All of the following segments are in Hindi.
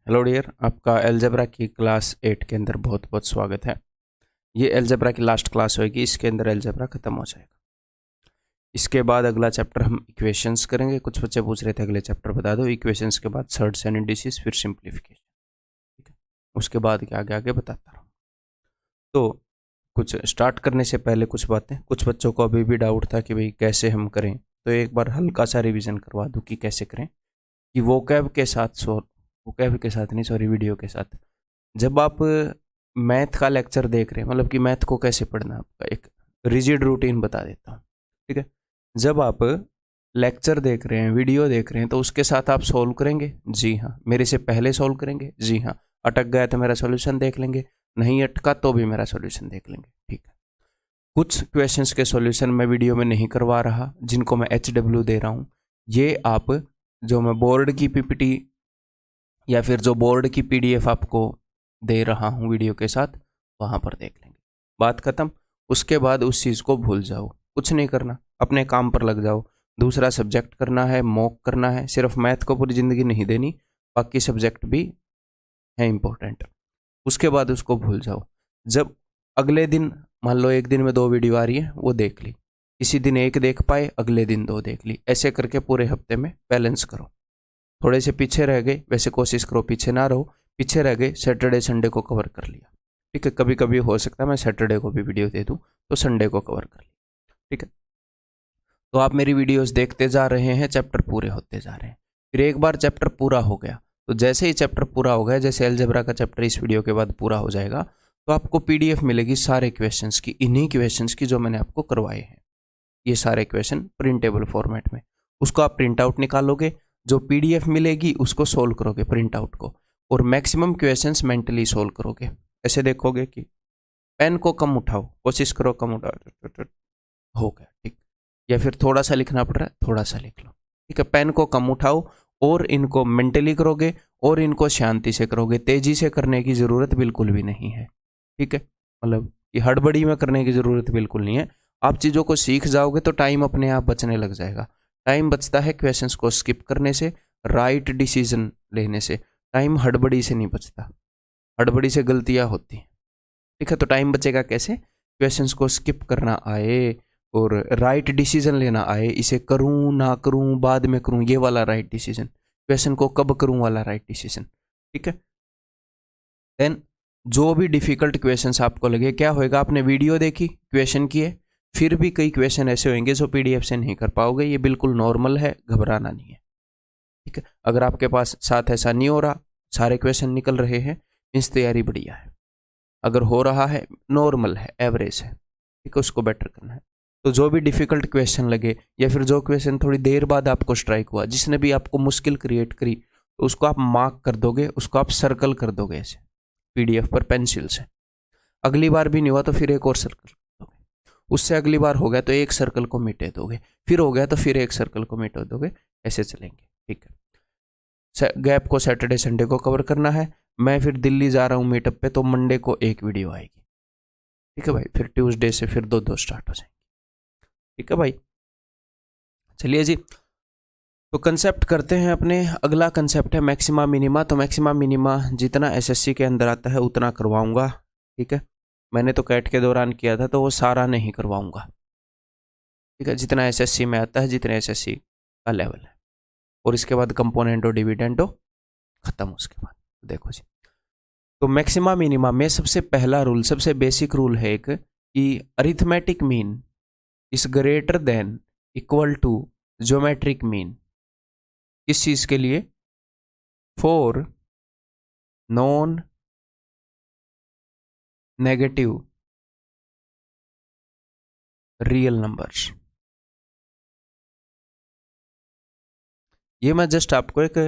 हेलो डियर, आपका अलजेब्रा की क्लास 8 के अंदर बहुत बहुत स्वागत है। ये अलजेब्रा की लास्ट क्लास होगी, इसके अंदर अलजेब्रा खत्म हो जाएगा। इसके बाद अगला चैप्टर हम इक्वेशंस करेंगे। कुछ बच्चे पूछ रहे थे अगले चैप्टर बता दो। इक्वेशंस के बाद सर्ट्स एंड इंडिसेस, फिर सिंप्लीफिकेशन, ठीक है। उसके बाद के आगे आगे बताता रहूँ। तो कुछ स्टार्ट करने से पहले कुछ बातें, कुछ बच्चों को अभी भी डाउट था कि भाई कैसे हम करें, तो एक बार हल्का सा रिविजन करवा दूँ कि कैसे करें। कि वोकैब के साथ वोकैब के साथ नहीं, सॉरी, वीडियो के साथ जब आप मैथ का लेक्चर देख रहे हैं, मतलब कि मैथ को कैसे पढ़ना, आपका एक रिजिड रूटीन बता देता हूँ, ठीक है। जब आप लेक्चर देख रहे हैं, वीडियो देख रहे हैं, तो उसके साथ आप सोल्व करेंगे। जी हाँ। मेरे से पहले सोल्व करेंगे। जी हाँ। अटक गया तो मेरा सॉल्यूशन देख लेंगे, नहीं अटका तो भी मेरा सॉल्यूशन देख लेंगे, ठीक है। कुछ क्वेश्चंस के सॉल्यूशन मैं वीडियो में नहीं करवा रहा, जिनको मैं HW दे रहा हूँ। ये आप जो मैं बोर्ड की PPT या फिर जो बोर्ड की PDF आपको दे रहा हूँ वीडियो के साथ, वहाँ पर देख लेंगे। बात खत्म। उसके बाद उस चीज़ को भूल जाओ, कुछ नहीं करना, अपने काम पर लग जाओ। दूसरा सब्जेक्ट करना है, मॉक करना है। सिर्फ मैथ को पूरी ज़िंदगी नहीं देनी, बाकी सब्जेक्ट भी है इम्पोर्टेंट। उसके बाद उसको भूल जाओ। जब अगले दिन, मान लो एक दिन में 2 वीडियो आ रही है, वो देख ली। किसी दिन एक देख पाए, अगले दिन 2 देख ली। ऐसे करके पूरे हफ्ते में बैलेंस करो। थोड़े से पीछे रह गए, वैसे कोशिश करो पीछे ना रहो। पीछे रह गए, सैटरडे संडे को कवर कर लिया, ठीक है। कभी कभी हो सकता है मैं सैटरडे को भी वीडियो दे दूं, तो संडे को कवर कर लिया, ठीक है। तो आप मेरी वीडियोस देखते जा रहे हैं, चैप्टर पूरे होते जा रहे हैं। फिर एक बार चैप्टर पूरा हो गया, तो जैसे ही चैप्टर पूरा हो गया, जैसे अलजेब्रा का चैप्टर इस वीडियो के बाद पूरा हो जाएगा, तो आपको PDF मिलेगी सारे क्वेश्चंस की, इन्हीं क्वेश्चंस की जो मैंने आपको करवाए हैं। ये सारे क्वेश्चन प्रिंटेबल फॉर्मेट में, उसको आप प्रिंट आउट निकालोगे, जो PDF मिलेगी उसको सोल्व करोगे प्रिंट आउट को, और मैक्सिमम क्वेश्चंस मेंटली सोल्व करोगे। ऐसे देखोगे कि पेन को कम उठाओ, कोशिश करो कम उठाओ, हो गया, ठीक। या फिर थोड़ा सा लिखना पड़ रहा है, थोड़ा सा लिख लो, ठीक है। पेन को कम उठाओ और इनको मेंटली करोगे, और इनको शांति से करोगे। तेजी से करने की ज़रूरत बिल्कुल भी नहीं है, ठीक है। मतलब कि हड़बड़ी में करने की ज़रूरत बिल्कुल नहीं है। आप चीज़ों को सीख जाओगे तो टाइम अपने आप बचने लग जाएगा। टाइम बचता है क्वेश्चंस को स्किप करने से, राइट डिसीजन लेने से। टाइम हड़बड़ी से नहीं बचता, हड़बड़ी से गलतियां होती हैं, ठीक है। तो टाइम बचेगा कैसे? क्वेश्चंस को स्किप करना आए और राइट डिसीजन लेना आए। इसे करूं ना करूं, बाद में करूं, ये वाला राइट डिसीजन। क्वेश्चन को कब करूं वाला राइट डिसीजन, ठीक है। देन जो भी डिफिकल्ट क्वेश्चंस आपको लगे, क्या होएगा, आपने वीडियो देखी, क्वेश्चन किए, फिर भी कई क्वेश्चन ऐसे होंगे जो PDF से नहीं कर पाओगे। ये बिल्कुल नॉर्मल है, घबराना नहीं है, ठीक है। अगर आपके पास साथ ऐसा नहीं हो रहा, सारे क्वेश्चन निकल रहे हैं, मीन्स तैयारी बढ़िया है। अगर हो रहा है, नॉर्मल है, एवरेज है, ठीक है, उसको बेटर करना है। तो जो भी डिफिकल्ट क्वेश्चन लगे, या फिर जो क्वेश्चन थोड़ी देर बाद आपको स्ट्राइक हुआ, जिसने भी आपको मुश्किल क्रिएट करी, तो उसको आप मार्क कर दोगे, उसको आप सर्कल कर दोगे ऐसे PDF पर पेंसिल से। अगली बार भी नहीं हुआ तो फिर एक और सर्कल कर दोगे, उससे अगली बार हो गया तो एक सर्कल को मिटे दोगे, फिर हो गया तो फिर एक सर्कल को मिटा दोगे। ऐसे चलेंगे, ठीक है। गैप को सैटरडे संडे को कवर करना है। मैं फिर दिल्ली जा रहा हूँ मीटअप पे, तो मंडे को एक वीडियो आएगी, ठीक है भाई। फिर ट्यूसडे से फिर 2 स्टार्ट हो जाएंगे, ठीक है भाई। चलिए जी, तो कंसेप्ट करते हैं अपने। अगला कंसेप्ट है मैक्सिमा मिनिमा। तो मैक्सिमा मिनिमा जितना SSC के अंदर आता है उतना करवाऊंगा, ठीक है। मैंने तो कैट के दौरान किया था, तो वो सारा नहीं करवाऊंगा, ठीक है। जितना SSC में आता है, जितने SSC का लेवल है, और इसके बाद कंपोनेंटो डिविडेंडो खत्म। उसके बाद देखो जी, तो मैक्सिमा मिनिमा में सबसे पहला रूल, सबसे बेसिक रूल है एक, कि arithmetic mean is greater than equal to geometric mean. किस चीज के लिए? For non negative real numbers. ये मैं जस्ट आपको एक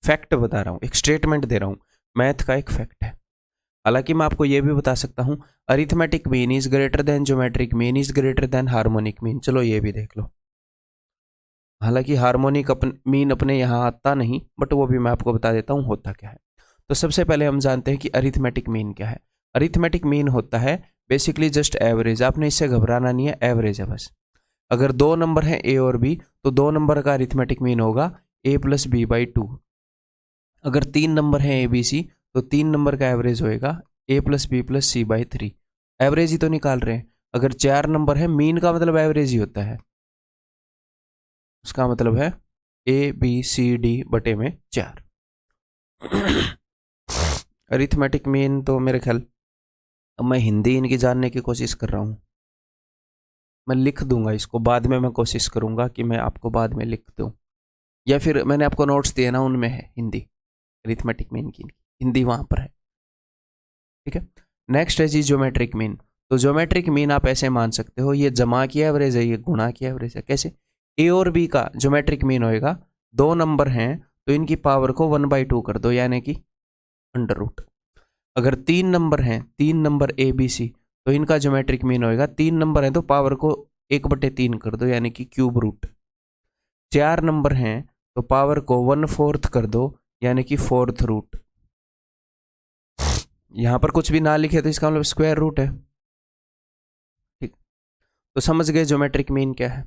फैक्ट बता रहा हूं, एक स्टेटमेंट दे रहा हूं, मैथ का एक फैक्ट है। हालांकि मैं आपको यह भी बता सकता हूं, arithmetic mean is greater then geometric mean is greater then harmonic mean. चलो ये भी देख लो। हालांकि हार्मोनिक मीन अपने यहाँ आता नहीं, बट वो भी मैं आपको बता देता हूँ होता क्या है। तो सबसे पहले हम जानते हैं कि अरिथमेटिक मीन क्या है। अरिथमेटिक मीन होता है बेसिकली जस्ट एवरेज। आपने इससे घबराना नहीं है, एवरेज है बस। अगर 2 नंबर हैं A और B, तो 2 नंबर का अरिथमेटिक मीन होगा A + B/2। अगर 3 नंबर हैं ए बी सी तो 3 नंबर का एवरेज होएगा A plus B plus C by 3। Average ही तो निकाल रहे हैं। अगर 4 नंबर है, मीन का मतलब एवरेज ही होता है, उसका मतलब है ए बी सी डी बटे में 4। अरिथमेटिक मीन तो मेरे ख्याल, अब मैं हिंदी इनकी जानने की कोशिश कर रहा हूँ। मैं लिख दूंगा इसको बाद में, मैं कोशिश करूंगा कि मैं आपको बाद में लिख दूं, या फिर मैंने आपको नोट्स दिए ना, उनमें है हिंदी अरिथमेटिक मीन की, हिंदी वहां पर है। ठीक है, नेक्स्ट है जी ज्योमेट्रिक मीन। तो ज्योमेट्रिक मीन आप ऐसे मान सकते हो, ये जमा की एवरेज है, ये गुणा की एवरेज है। कैसे? ए और बी का ज्योमेट्रिक मीन होएगा, 2 नंबर हैं तो इनकी पावर को 1/2 कर दो, यानी कि अंडर रूट। अगर 3 नंबर हैं, 3 नंबर ए बी सी, तो इनका ज्योमेट्रिक मीन होएगा, 3 नंबर हैं तो पावर को 1/3 कर दो, यानी कि क्यूब रूट। 4 नंबर हैं तो पावर को 1/4 कर दो, यानी कि 4th रूट। यहां पर कुछ भी ना लिखे तो इसका मतलब स्क्वायर रूट है। ठीक, तो समझ गए ज्योमेट्रिक मीन क्या है।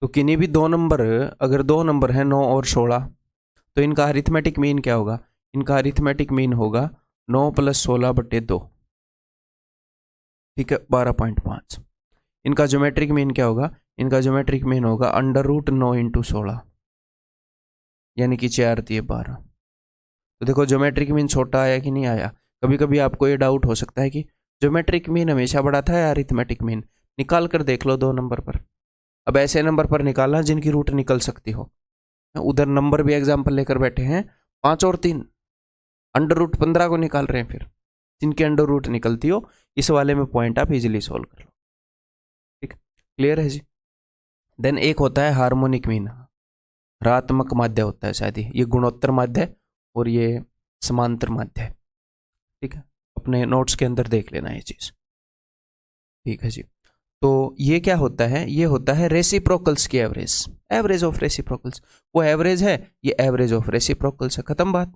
तो किन्हीं भी 2 नंबर, अगर 2 नंबर है 9 और 16, तो इनका अरिथमेटिक मीन क्या होगा? इनका अरिथमेटिक मीन होगा 9 + 16/2। ठीक है, 12.5। इनका ज्योमेट्रिक मीन क्या होगा? इनका ज्योमेट्रिक मीन होगा √9 × 16, यानी कि 4 × 12। तो देखो ज्योमेट्रिक मीन छोटा आया कि नहीं आया। कभी कभी आपको ये डाउट हो सकता है कि ज्योमेट्रिक मीन हमेशा बड़ा था या अरिथमेटिक मीन। निकाल कर देख लो 2 नंबर पर। अब ऐसे नंबर पर निकालना जिनकी रूट निकल सकती हो। उधर नंबर भी एग्जाम्पल लेकर बैठे हैं, 5 और 3, √15 को निकाल रहे हैं। फिर जिनकी अंडर रूट निकलती हो, इस वाले में पॉइंट आप इजीली सोल्व कर लो। ठीक, क्लियर है जी। देन एक होता है हार्मोनिक मीन, ऋणात्मक माध्य होता है शायद ये गुणोत्तर माध्य है और ये समांतर माध्य है। ठीक है, अपने नोट्स के अंदर देख लेना ये चीज। ठीक है जी। तो ये क्या होता है? ये होता है रेसिप्रोकल्स की एवरेज, एवरेज ऑफ रेसिप्रोकल्स। वो एवरेज है, ये एवरेज ऑफ रेसिप्रोकल्स है, खत्म बात।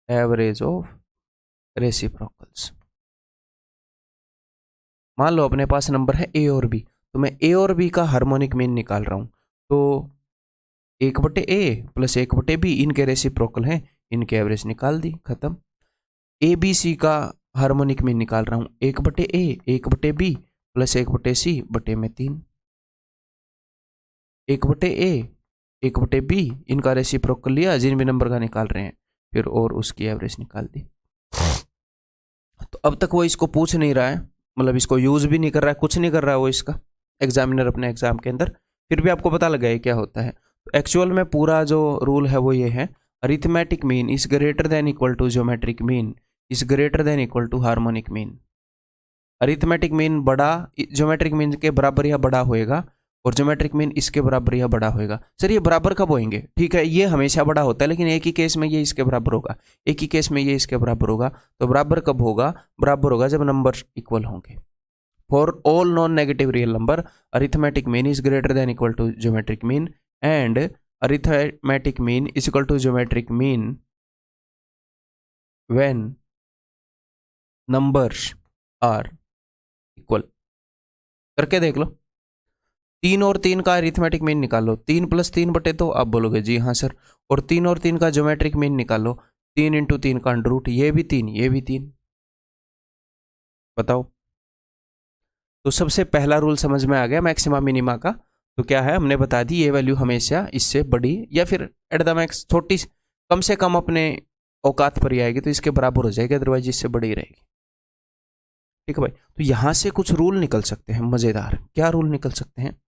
Average of reciprocals. मान लो अपने पास नंबर है ए और बी, तो मैं ए और बी का हार्मोनिक मीन निकाल रहा हूं। तो 1/a + 1/b इनके रेसिप्रोकल हैं, इनके एवरेज निकाल दी, खत्म। ए बी सी का हार्मोनिक मीन निकाल रहा हूं, 1/a 1/b + 1/c बटे में 3। 1/a 1/b इनका रेसिप्रोकल लिया, जिन भी नंबर का निकाल रहे हैं, फिर और उसकी एवरेज निकाल दी। तो अब तक वो इसको पूछ नहीं रहा है, मतलब इसको यूज भी नहीं कर रहा है, कुछ नहीं कर रहा है वो इसका, एग्जामिनर अपने एग्जाम के अंदर, फिर भी आपको पता लगा है क्या होता है। तो एक्चुअल में पूरा जो रूल है वो ये है, arithmetic mean is greater than equal to geometric mean is greater than equal to harmonic mean. Arithmetic mean बड़ा ज्योमेट्रिक मीन के बराबर या बड़ा होएगा, और ज्योमेट्रिक मीन इसके बराबर या बड़ा होएगा। सर ये बराबर कब होंगे? ठीक है, ये हमेशा बड़ा होता है, लेकिन एक ही केस में ये इसके बराबर होगा, एक ही केस में ये इसके बराबर होगा। तो बराबर कब होगा? बराबर होगा जब नंबर इक्वल होंगे। For all non negative real number arithmetic mean is greater than equal to geometric mean and arithmetic mean is equal to geometric mean when numbers are equal. करके देख लो, 3 और 3 का अरिथमेटिक मीन निकालो, 3 + 3/2 आप बोलोगे जी हाँ सर। और 3 और 3 का ज्योमेट्रिक मीन निकालो, 3 × 3 का अंडर रूट, ये भी 3 ये भी 3। बताओ। तो सबसे पहला रूल समझ में आ गया मैक्सिमा मिनिमा का। तो क्या है, हमने बता दी ये वैल्यू हमेशा इससे बड़ी या फिर एट द मैक्स छोटी, कम से कम अपने औकात पर ही आएगी, तो इसके बराबर हो जाएगी, अदरवाइज इससे बड़ी रहेगी। ठीक है भाई। तो यहां से कुछ रूल निकल सकते हैं मजेदार। क्या रूल निकल सकते हैं?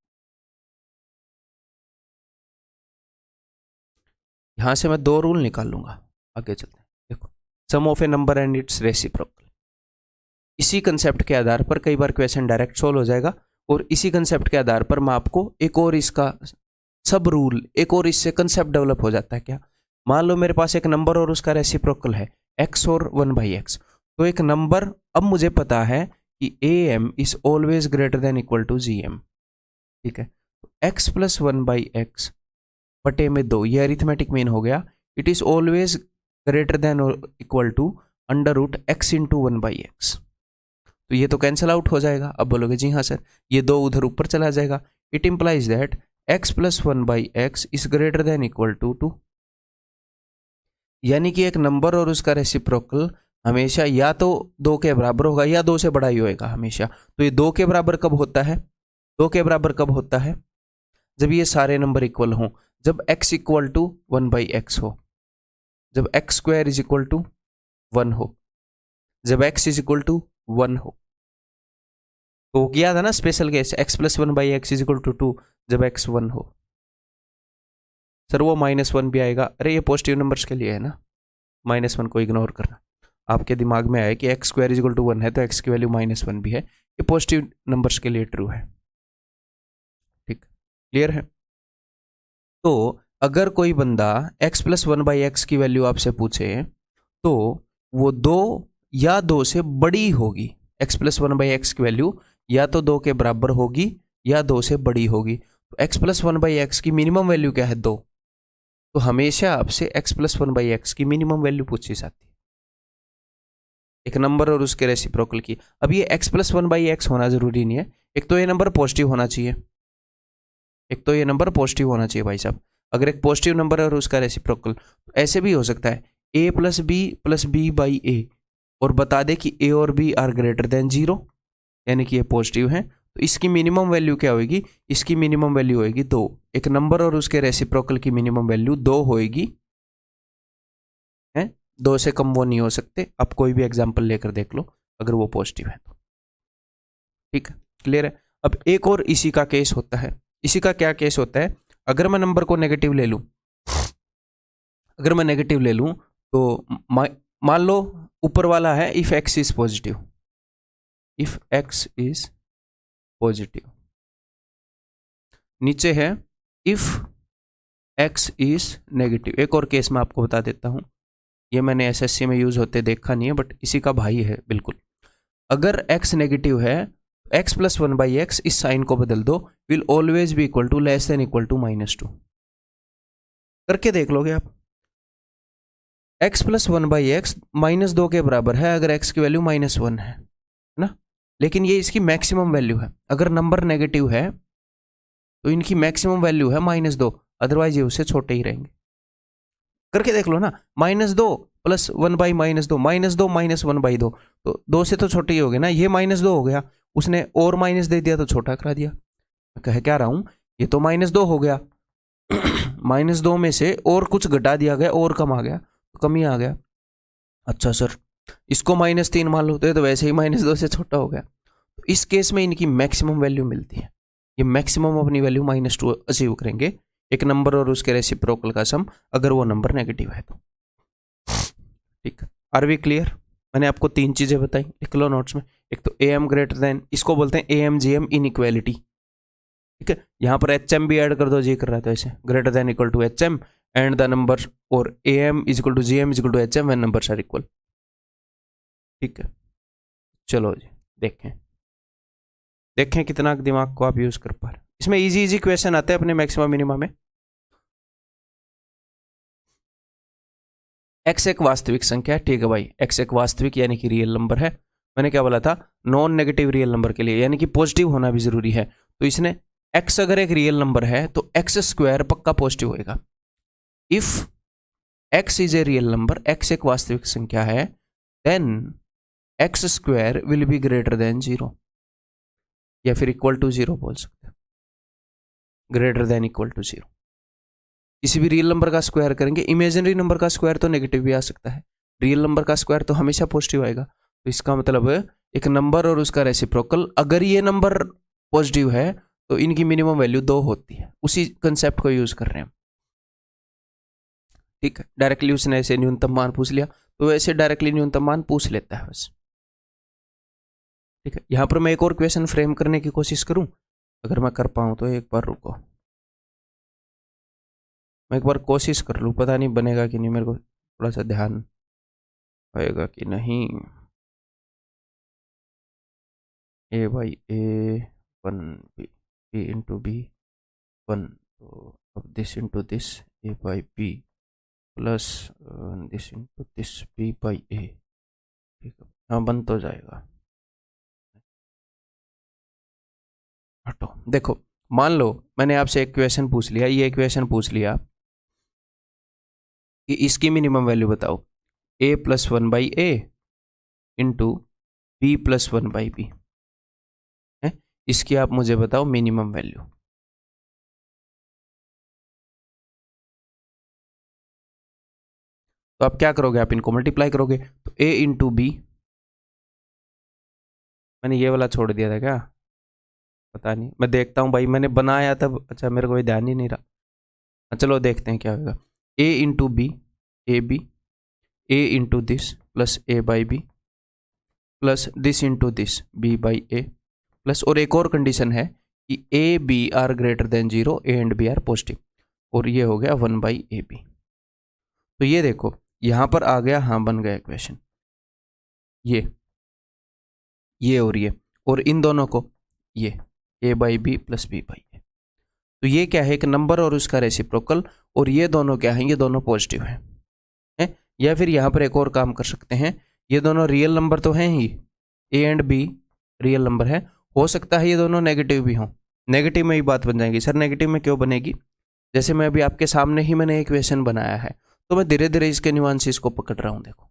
यहां से मैं 2 रूल निकाल लूंगा, आगे चलते हैं। देखो, sum of a number and its reciprocal. इसी कंसेप्ट के आधार पर कई बार क्वेश्चन डायरेक्ट सोल्व हो जाएगा, और इसी कंसेप्ट के आधार पर मैं आपको एक और इसका सब रूल, एक और इससे कंसेप्ट डेवलप हो जाता है। क्या? मान लो मेरे पास एक नंबर और उसका रेसिप्रोकल है x और 1/x। तो एक नंबर, अब मुझे पता है कि am is always greater than equal to gm। ठीक है, x + 1/x बटे में 2, ये अरिथमेटिक मीन हो गया। It is always greater than equal to x × 1/x। तो ये तो कैंसिल आउट हो जाएगा। अब बोलोगे जी हाँ सर, ये 2 उधर ऊपर चला जाएगा। It implies that x + 1/x is greater than equal to यानी कि एक नंबर और उसका रेसिप्रोकल हमेशा या तो 2 के बराबर होगा या 2 से बड़ा ही होएगा हमेशा। तो ये 2 के बराबर कब होता है? 2 के बराबर कब होता है? जब ये सारे नंबर इक्वल हों, जब x इक्वल टू 1/x हो, जब x square is equal to 1 हो, जब x इज इक्वल टू 1 हो। तो किया था ना special case, x plus 1/x is equal to 2 जब x 1 हो। सर वो -1 भी आएगा, अरे ये पॉजिटिव नंबर्स के लिए है ना, -1 को इग्नोर करना। आपके दिमाग में आए कि x square is equal to 1 है तो x की वैल्यू -1 भी है, ये पॉजिटिव नंबर्स के लिए ट्रू है। ठीक, क्लियर है? तो अगर कोई बंदा x प्लस 1/x की वैल्यू आपसे पूछे तो वो 2 या 2 से बड़ी होगी। x प्लस 1/x की वैल्यू या तो 2 के बराबर होगी या 2 से बड़ी होगी। तो x प्लस 1/x की मिनिमम वैल्यू क्या है? 2। तो हमेशा आपसे x प्लस 1/x की मिनिमम वैल्यू पूछी जाती है, एक नंबर और उसके रेसिप्रोकल की। अब ये x प्लस 1/x होना जरूरी नहीं है, एक तो ये नंबर पॉजिटिव होना चाहिए, एक तो ये नंबर पॉजिटिव होना चाहिए भाई साहब। अगर एक पॉजिटिव नंबर है और उसका रेसिप्रोकल, तो ऐसे भी हो सकता है a प्लस बी बाई ए, और बता दे कि a और b आर ग्रेटर देन 0, यानी कि ये पॉजिटिव है। तो इसकी मिनिमम वैल्यू क्या होगी? इसकी मिनिमम वैल्यू होगी 2। एक नंबर और उसके रेसिप्रोकल की मिनिमम वैल्यू 2 होगी, है 2 से कम वो नहीं हो सकते। आप कोई भी एग्जांपल लेकर देख लो अगर वो पॉजिटिव है तो। ठीक है, क्लियर है? अब एक और इसी का केस होता है। इसी का क्या केस होता है? अगर मैं नंबर को नेगेटिव ले लूं, अगर मैं नेगेटिव ले लूं तो मान लो ऊपर वाला है if x is positive, if x is positive, नीचे है इफ एक्स इज नेगेटिव। एक और केस मैं आपको बता देता हूं, ये मैंने एसएससी में यूज होते देखा नहीं है बट इसी का भाई है बिल्कुल। अगर x नेगेटिव है, x प्लस 1/x, इस साइन को बदल दो, will always be equal to less than equal to -2। करके देख लोगे आप, x प्लस 1/x -2 के बराबर है अगर x की वैल्यू -1 है ना। लेकिन ये इसकी मैक्सिमम वैल्यू है। अगर नंबर नेगेटिव है तो इनकी मैक्सिमम वैल्यू है -2, अदरवाइज ये उससे छोटे ही रहेंगे। करके देख लो ना, -2 प्लस 1/-2, -2 -1/2, तो 2 से तो छोटे ही हो गए ना। ये -2 हो गया, उसने और माइनस दे दिया तो छोटा करा दिया। मैं कह क्या रहा हूं, ये तो -2 हो गया -2 में से और कुछ घटा दिया गया और कम आ गया, तो कम ही आ गया। अच्छा सर इसको -3 मान लो, तो ये तो वैसे ही -2 से छोटा हो गया। तो इस केस में इनकी मैक्सिमम वैल्यू मिलती है। ये मैक्सिमम अपनी वैल्यू -2 अचीव करेंगे, एक नंबर और उसके रेसिप्रोकल का सम, अगर वो नंबर नेगेटिव है तो। ठीक, आर वी क्लियर? मैंने आपको 3 चीजें बताई, लिख लो नोट्स में। एक तो ए एम ग्रेटर देन, इसको बोलते हैं AMGM इनइक्वालिटी। ठीक है, यहां पर HM भी ऐड कर दो, जी कर रहा है तो ऐसे greater than equal to HM and the number, और AM is equal to GM is equal to HM when numbers are equal. ठीक है, चलो जी देखें, देखें कितना दिमाग को आप यूज कर पा रहे। इसमें इजी इजी क्वेश्चन आते हैं अपने मैक्सिमम मिनिमम में। x एक वास्तविक संख्या है, ठीक है भाई, x एक वास्तविक यानी कि रियल नंबर है। मैंने क्या बोला था, नॉन नेगेटिव रियल नंबर के लिए, यानी कि पॉजिटिव होना भी जरूरी है। तो इसने x अगर एक रियल नंबर है तो x स्क्वायर पक्का पॉजिटिव होएगा। If x is a real number, x एक वास्तविक संख्या है, then x square will be greater than 0, या फिर इक्वल टू 0 बोल सकते हैं, ग्रेटर देन इक्वल टू 0। किसी भी रियल नंबर का स्क्वायर करेंगे, इमेजिनरी नंबर का स्क्वायर तो नेगेटिव भी आ सकता है, रियल नंबर का स्क्वायर तो हमेशा पॉजिटिव आएगा। तो इसका मतलब एक नंबर और उसका रेसिप्रोकल, अगर ये नंबर पॉजिटिव है तो इनकी मिनिमम वैल्यू 2 होती है। उसी कंसेप्ट को यूज कर रहे हैं। ठीक है, डायरेक्टली उसने ऐसे न्यूनतम मान पूछ लिया तो वैसे डायरेक्टली न्यूनतम मान पूछ लेता है बस। ठीक है, यहां पर मैं एक और क्वेश्चन फ्रेम करने की कोशिश करूं, अगर मैं कर पाऊं तो। एक बार रुको, मैं एक बार कोशिश कर लूँ, पता नहीं बनेगा कि नहीं, मेरे को थोड़ा सा ध्यान आएगा कि नहीं। A/A 1 B इंटू B 1, तो अब this into this A/B plus this into this B/A। ठीक है, हाँ बन तो जाएगा। हटो, देखो मान लो मैंने आपसे एक क्वेश्चन पूछ लिया, ये क्वेश्चन पूछ लिया कि इसकी मिनिमम वैल्यू बताओ, a plus 1/a into b plus 1/b है, इसकी आप मुझे बताओ मिनिमम वैल्यू। तो आप क्या करोगे, आप इनको मल्टीप्लाई करोगे, तो a इंटू बी, मैंने ये वाला छोड़ दिया था क्या, पता नहीं, मैं देखता हूँ भाई, मैंने बनाया तब, अच्छा मेरे को ध्यान ही नहीं रहा। चलो देखते हैं क्या होगा, a into b, a b, a into this plus a by B plus this into this b by a plus, और एक और कंडीशन है कि a b are greater than 0, a and b are positive, और ये हो गया 1/ab। तो ये देखो यहां पर आ गया, हाँ बन गया इक्वेशन, ये और इन दोनों को ये a by B plus b by A. तो ये क्या है, एक नंबर और उसका रेसिप्रोकल, और ये दोनों क्या है, ये दोनों पॉजिटिव हैं है? या फिर यहाँ पर एक और काम कर सकते हैं, ये दोनों रियल नंबर तो हैं ही, a and b real number है, हो सकता है ये दोनों नेगेटिव भी हों, नेगेटिव में ही बात बन जाएगी। सर नेगेटिव में क्यों बनेगी, जैसे मैं अभी आपके सामने ही मैंने एक इक्वेशन बनाया है, तो मैं धीरे धीरे इसके न्यूआंसेस को पकड़ रहा हूँ, देखो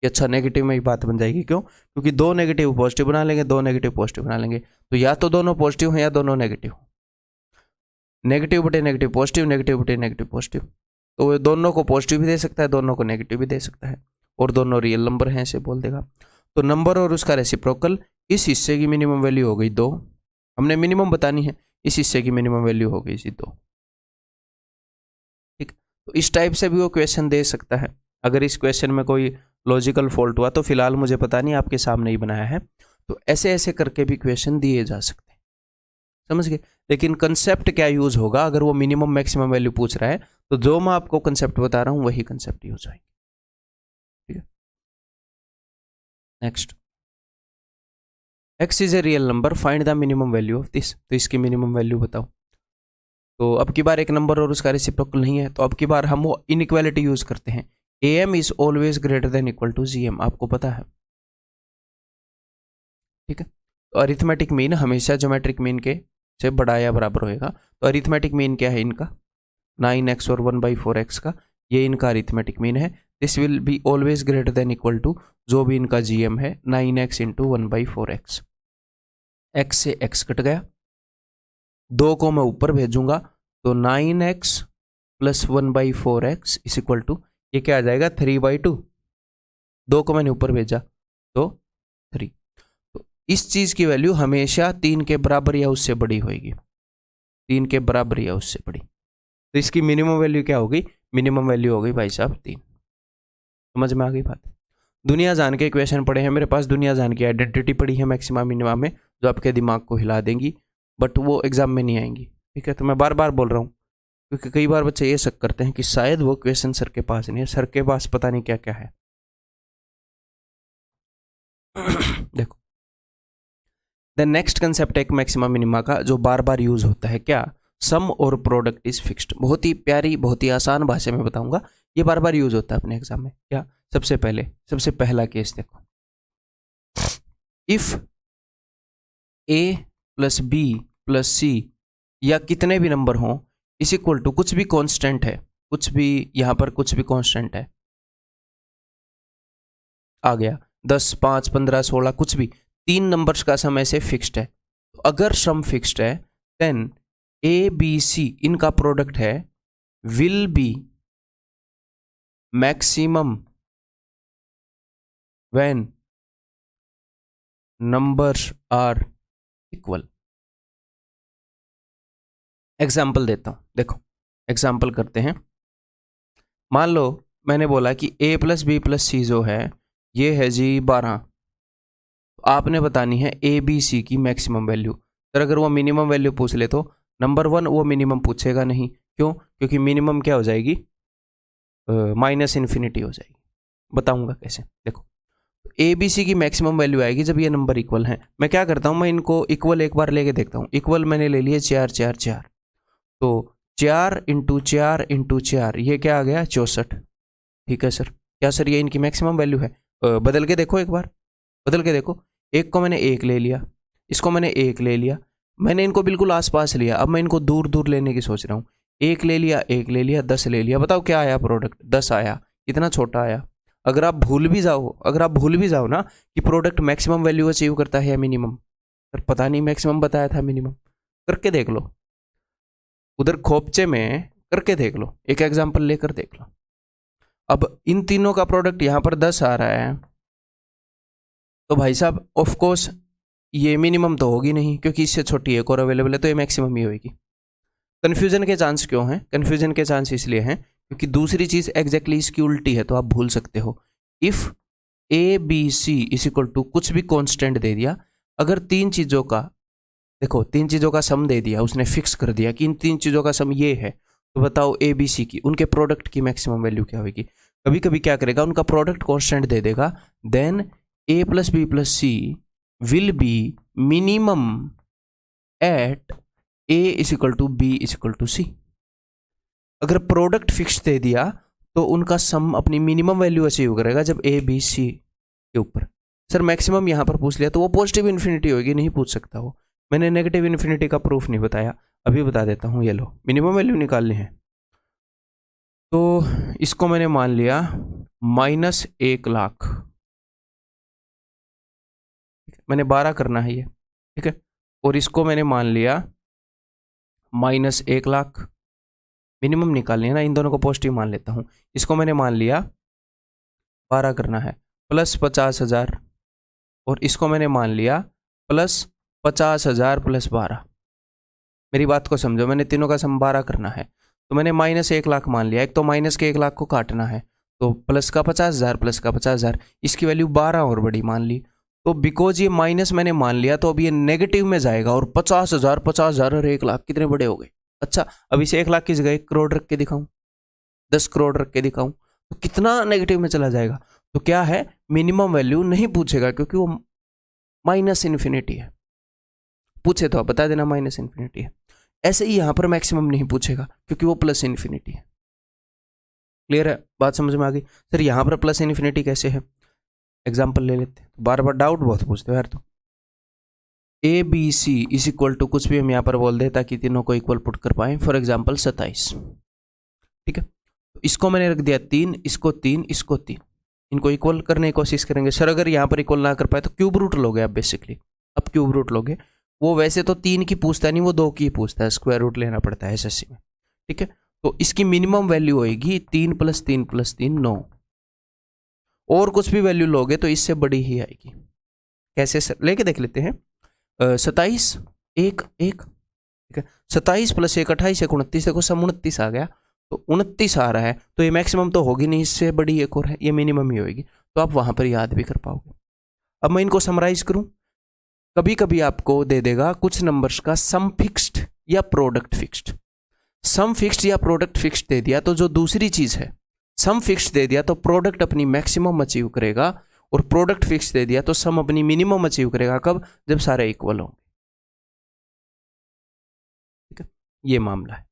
कि अच्छा नेगेटिव में ही बात बन जाएगी, क्यों, क्योंकि दो नेगेटिव पॉजिटिव बना लेंगे, दो नेगेटिव पॉजिटिव बना लेंगे, तो या तो दोनों पॉजिटिव हैं या दोनों नेगेटिव, नेगेटिव बटे नेगेटिव पॉजिटिव, नेगेटिव बटे नेगेटिव पॉजिटिव, तो दोनों को पॉजिटिव भी दे सकता है, दोनों को नेगेटिव भी दे सकता है, और दोनों रियल नंबर हैं ऐसे बोल देगा। तो नंबर और उसका रेसिप्रोकल, इस हिस्से की मिनिमम वैल्यू हो गई 2, हमने मिनिमम बतानी है, इस हिस्से की मिनिमम वैल्यू हो गई 2, ठीक। तो इस टाइप से भी वो क्वेश्चन दे सकता है। अगर इस क्वेश्चन में कोई लॉजिकल फॉल्ट हुआ तो फिलहाल मुझे पता नहीं, आपके सामने ही बनाया है, तो ऐसे ऐसे करके भी क्वेश्चन दिए जा सकते हैं, समझ गए। लेकिन कंसेप्ट क्या यूज होगा, अगर वो मिनिमम मैक्सिमम वैल्यू पूछ रहा है, तो जो मैं आपको कंसेप्ट बता रहा हूं वही कंसेप्ट यूज होएंगे, ठीक है। Next, x is a real number, find the minimum value of this, तो इसकी मिनिमम वैल्यू बताओ। तो अब की बार एक नंबर और उसका रेसिप्रोकल नहीं है, तो अब की बार हम वो इनइक्वालिटी यूज करते हैं, am is always greater than equal to gm, आपको पता है, ठीक है। तो अरिथमेटिक मीन हमेशा ज्योमेट्रिक मीन के से बड़ा या बराबर होएगा, तो अरिथमेटिक मीन क्या है इनका, 9x और 1/4x का, ये इनका अरिथमेटिक मीन है। This will be always greater than equal to जो भी इनका gm है, 9x इंटू 1/4x, x से x कट गया, 2 को मैं ऊपर भेजूंगा, तो 9x plus 1/4x is equal to, ये क्या आ जाएगा 3/2, 2 को मैंने ऊपर भेजा तो 3। तो इस चीज की वैल्यू हमेशा 3 के बराबर या उससे बड़ी होगी, 3 के बराबर या उससे बड़ी, तो इसकी मिनिमम वैल्यू क्या होगी, मिनिमम वैल्यू हो गई भाई साहब 3। समझ में आ गई बात। दुनिया जान के क्वेश्चन पढ़े हैं मेरे पास, दुनिया जान की आइडेंटिटी पढ़ी है मैक्सिमा मिनिमा में, जो आपके दिमाग को हिला देंगी, बट वो एग्जाम में नहीं आएंगी, ठीक है। तो मैं बार बार बोल रहा हूँ, क्योंकि कई बार बच्चे ये शक करते हैं कि शायद वो क्वेश्चन सर के पास नहीं है, सर के पास पता नहीं क्या क्या है। देखो, द नेक्स्ट कंसेप्ट एक मैक्सिमा मिनिमा का जो बार बार यूज होता है, क्या, सम और प्रोडक्ट इज फिक्स्ड। बहुत ही प्यारी, बहुत ही आसान भाषा में बताऊंगा, ये बार बार यूज होता है अपने एग्जाम में। क्या, सबसे पहला केस देखो, if a plus B plus C या कितने भी नंबर हों इज इक्वल टू, कुछ भी कांस्टेंट है, कुछ भी यहां पर कुछ भी कांस्टेंट है, आ गया 10, 5, 15, 16, कुछ भी, 3 नंबर्स का सम ऐसे फिक्स्ड है। तो अगर सम फिक्स्ड है, देन ए बी सी इनका प्रोडक्ट है, will be maximum when numbers are equal. Example देता हूं, देखो एग्जाम्पल करते हैं। मान लो मैंने बोला कि a प्लस बी प्लस सी जो है ये है जी 12, तो आपने बतानी है ए बी सी की मैक्सिमम वैल्यू। सर अगर वो मिनिमम वैल्यू पूछ ले तो नंबर 1 वो मिनिमम पूछेगा नहीं, क्यों, क्योंकि मिनिमम क्या हो जाएगी, माइनस इन्फिनिटी हो जाएगी। बताऊंगा कैसे, देखो ए बी सी की मैक्सिमम वैल्यू आएगी जब ये नंबर इक्वल हैं। मैं क्या करता हूं, मैं इनको इक्वल एक बार लेके देखता हूं। इक्वल मैंने ले लिए 4 4 4, तो 4 इंटू 4 इंटू 4 ये क्या आ गया 64। ठीक है सर, क्या सर ये इनकी मैक्सिमम वैल्यू है। बदल के देखो, एक बार बदल के देखो, एक को मैंने 1 ले लिया, इसको मैंने 1 ले लिया, मैंने इनको बिल्कुल आसपास लिया, अब मैं इनको दूर दूर लेने की सोच रहा हूँ। एक ले लिया, एक ले लिया, 10 ले लिया, बताओ क्या आया प्रोडक्ट? 10 आया। कितना छोटा आया। अगर आप भूल भी जाओ ना कि प्रोडक्ट मैक्सिमम वैल्यू अचीव करता है या मिनिमम, पर पता नहीं मैक्सिमम बताया था मिनिमम, करके देख लो, उधर खोपचे में करके देख लो, एक एग्जांपल लेकर देख लो। अब इन तीनों का प्रोडक्ट यहां पर 10 आ रहा है, तो भाई साहब ऑफ कोर्स ये मिनिमम तो होगी नहीं, क्योंकि इससे छोटी एक और अवेलेबल है, तो ये मैक्सिमम ही होगी। कन्फ्यूजन के चांस क्यों हैं? कन्फ्यूजन के चांस इसलिए हैं क्योंकि दूसरी चीज एग्जैक्टली इसकी उल्टी है, तो आप भूल सकते हो। If a b c is equal to कुछ भी कांस्टेंट दे दिया, अगर तीन चीजों का, देखो तीन चीजों का सम दे दिया, उसने फिक्स कर दिया कि इन तीन चीजों का सम ये है, तो बताओ ए बी सी की उनके प्रोडक्ट की मैक्सिमम वैल्यू क्या होगी? कभी कभी क्या करेगा, उनका प्रोडक्ट कांस्टेंट दे देगा, then A plus B plus C will be minimum at A is equal to B is equal to C. अगर प्रोडक्ट फिक्स दे दिया तो उनका सम अपनी मिनिमम वैल्यू अचीव करेगा जब ए बी सी के ऊपर। सर मैक्सिमम यहां पर पूछ लिया तो वो पॉजिटिव इन्फिनिटी होगी, नहीं पूछ सकता वो। मैंने नेगेटिव इन्फिनिटी का प्रूफ नहीं बताया, अभी बता देता हूं। ये लो, मिनिमम वैल्यू निकालनी है, तो इसको मैंने मान लिया -1,00,000, मैंने 12 करना है ये, ठीक है। और इसको मैंने मान लिया -1,00,000, मिनिमम निकालनी है ना, इन दोनों को पॉजिटिव मान लेता हूं। इसको मैंने मान लिया 12 करना है, प्लस 50,000, और इसको मैंने मान लिया प्लस 50,000 प्लस 12। मेरी बात को समझो, मैंने तीनों का सम 12 करना है, तो मैंने -1,00,000 मान लिया। एक तो माइनस के 1,00,000 को काटना है, तो प्लस का 50,000 प्लस का 50,000, इसकी वैल्यू 12 और बड़ी मान ली। तो बिकॉज ये माइनस मैंने मान लिया, तो अब ये नेगेटिव में जाएगा, और 50,000 50,000 और 1,00,000 कितने बड़े हो गए? अच्छा, अब इसे 1,00,000 की जगह 1 करोड़ रख के दिखाऊं, 10 करोड़ रख के दिखाऊं, तो कितना नेगेटिव में चला जाएगा? तो क्या है, मिनिमम वैल्यू नहीं पूछेगा, क्योंकि वो माइनस इन्फिनिटी है। पूछे तो आप बता देना माइनस इन्फिनिटी है। ऐसे ही यहां पर मैक्सिमम नहीं पूछेगा, क्योंकि वो प्लस इन्फिनिटी है। क्लियर है? बात समझ में आ गई? सर यहां पर प्लस इन्फिनिटी कैसे है? एग्जाम्पल ले लेते हैं, बार बार डाउट बहुत पूछते हो यार। तो a b c is equal to कुछ भी हम यहाँ पर बोल दे, ताकि तीनों को इक्वल पुट कर पाए। फॉर एग्जाम्पल 27, ठीक है। तो इसको मैंने रख दिया 3, इसको 3, इसको 3, इनको इक्वल करने की कोशिश करेंगे। सर अगर यहाँ पर इक्वल ना कर पाए तो क्यूब रूट लोगे आप बेसिकली, अब क्यूब रूट लोगे। वो वैसे तो 3 की पूछता नहीं, वो 2 की पूछता है, स्क्वायर रूट लेना पड़ता है एसएससी में, ठीक है। तो इसकी मिनिमम वैल्यू होगी 3 + 3 + 3 9, और कुछ भी वैल्यू लोगे तो इससे बड़ी ही आएगी। कैसे सर? लेके देख लेते हैं। 27 1 1, ठीक है। 27 + 1 28, 29, देखो सम 29 आ गया, तो 29 आ रहा है, तो ये मैक्सिमम तो होगी नहीं, इससे बड़ी एक और है, ये मिनिमम ही होगी। तो आप वहां पर याद भी कर पाओगे। अब मैं इनको समराइज करूं, कभी कभी आपको दे देगा कुछ नंबर्स का सम फिक्स्ड या प्रोडक्ट फिक्स्ड। सम फिक्स्ड या प्रोडक्ट फिक्स्ड दे दिया तो जो दूसरी चीज है, सम फिक्स्ड दे दिया तो प्रोडक्ट अपनी मैक्सिमम अचीव करेगा, और प्रोडक्ट फिक्स दे दिया तो सम अपनी मिनिमम अचीव करेगा। कब? जब सारे इक्वल होंगे, ठीक है। ये मामला है।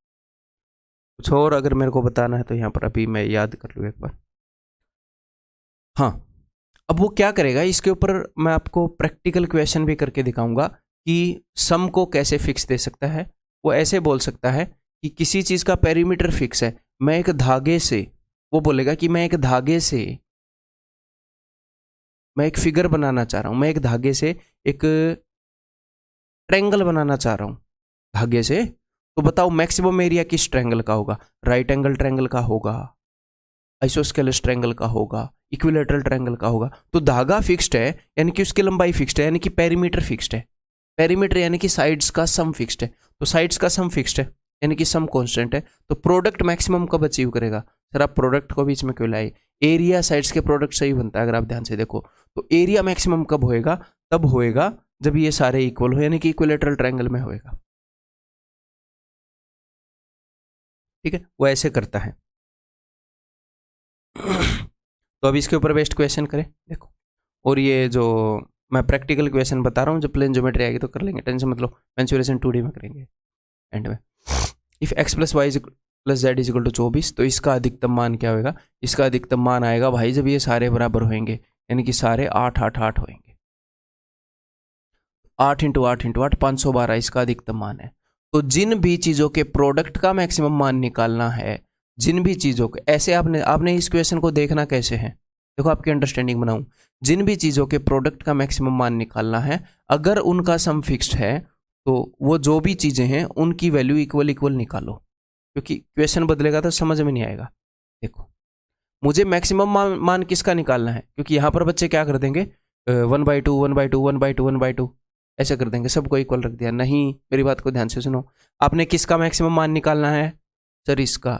कुछ और अगर मेरे को बताना है तो यहाँ पर अभी मैं याद कर लूँ एक बार। हाँ, अब वो क्या करेगा, इसके ऊपर मैं आपको प्रैक्टिकल क्वेश्चन भी करके दिखाऊंगा कि सम को कैसे फिक्स दे सकता है। वो ऐसे बोल सकता है कि किसी चीज़ का पेरीमीटर फिक्स है, मैं एक धागे से, वो बोलेगा कि मैं एक धागे से, मैं एक फिगर बनाना चाह रहा हूं, मैं एक धागे से एक ट्रायंगल बनाना चाह रहा हूं धागे से, तो बताओ मैक्सिमम एरिया किस ट्रायंगल का होगा? राइट एंगल ट्रायंगल का होगा, आइसोस्केलस ट्रायंगल का होगा, इक्विलेटरल ट्रायंगल का होगा। तो धागा फिक्स्ड है, यानी कि उसकी लंबाई फिक्स्ड है, यानी कि पेरीमीटर फिक्स्ड है। पेरीमीटर यानी कि साइड्स का सम फिक्स्ड है, तो साइड्स का सम फिक्स्ड है, यानी कि सम कांस्टेंट है। तो प्रोडक्ट मैक्सिमम कब अचीव करेगा? सर आप प्रोडक्ट को बीच में क्यों लाए? एरिया साइड्स के प्रोडक्ट से ही बनता है, अगर आप ध्यान से देखो। तो एरिया मैक्सिमम कब होएगा? तब होएगा जब ये सारे इक्वल हो, यानी कि इक्विलेटरल ट्रायंगल में होएगा, ठीक है। वो ऐसे करता है। तो अब इसके ऊपर बेस्ट क्वेश्चन करें, देखो। और ये जो मैं प्रैक्टिकल क्वेश्चन बता रहा हूँ, जब प्लेन ज्योमेट्री आएगी तो कर लेंगे, टेंशन मतलब मेंसुरेशन 2D में करेंगे एंड में। इफ x + y + z = 24, तो इसका अधिकतम मान क्या होगा? इसका अधिकतम मान आएगा भाई जब ये सारे बराबर होंगे, यानी कि सारे 8 8 8 होंगे। 8 × 8 × 8 512 इसका अधिकतम मान है। तो जिन भी चीज़ों के प्रोडक्ट का मैक्सिमम मान निकालना है, जिन भी चीज़ों के, ऐसे आपने इस क्वेश्चन को देखना कैसे है, देखो आपकी अंडरस्टैंडिंग बनाऊं। जिन भी चीज़ों के प्रोडक्ट का मैक्सिमम मान निकालना है, अगर उनका सम फिक्स्ड है तो वो जो भी चीज़ें हैं उनकी वैल्यू इक्वल इक्वल निकालो, क्योंकि क्वेश्चन बदलेगा तो समझ में नहीं आएगा। देखो मुझे मैक्सिमम मान किसका निकालना है, क्योंकि यहाँ पर बच्चे क्या कर देंगे 1/2 1/2 1/2 1/2 ऐसे कर देंगे, सबको इक्वल रख दिया। नहीं, मेरी बात को ध्यान से सुनो। आपने किसका मैक्सिमम मान निकालना है सर? इसका।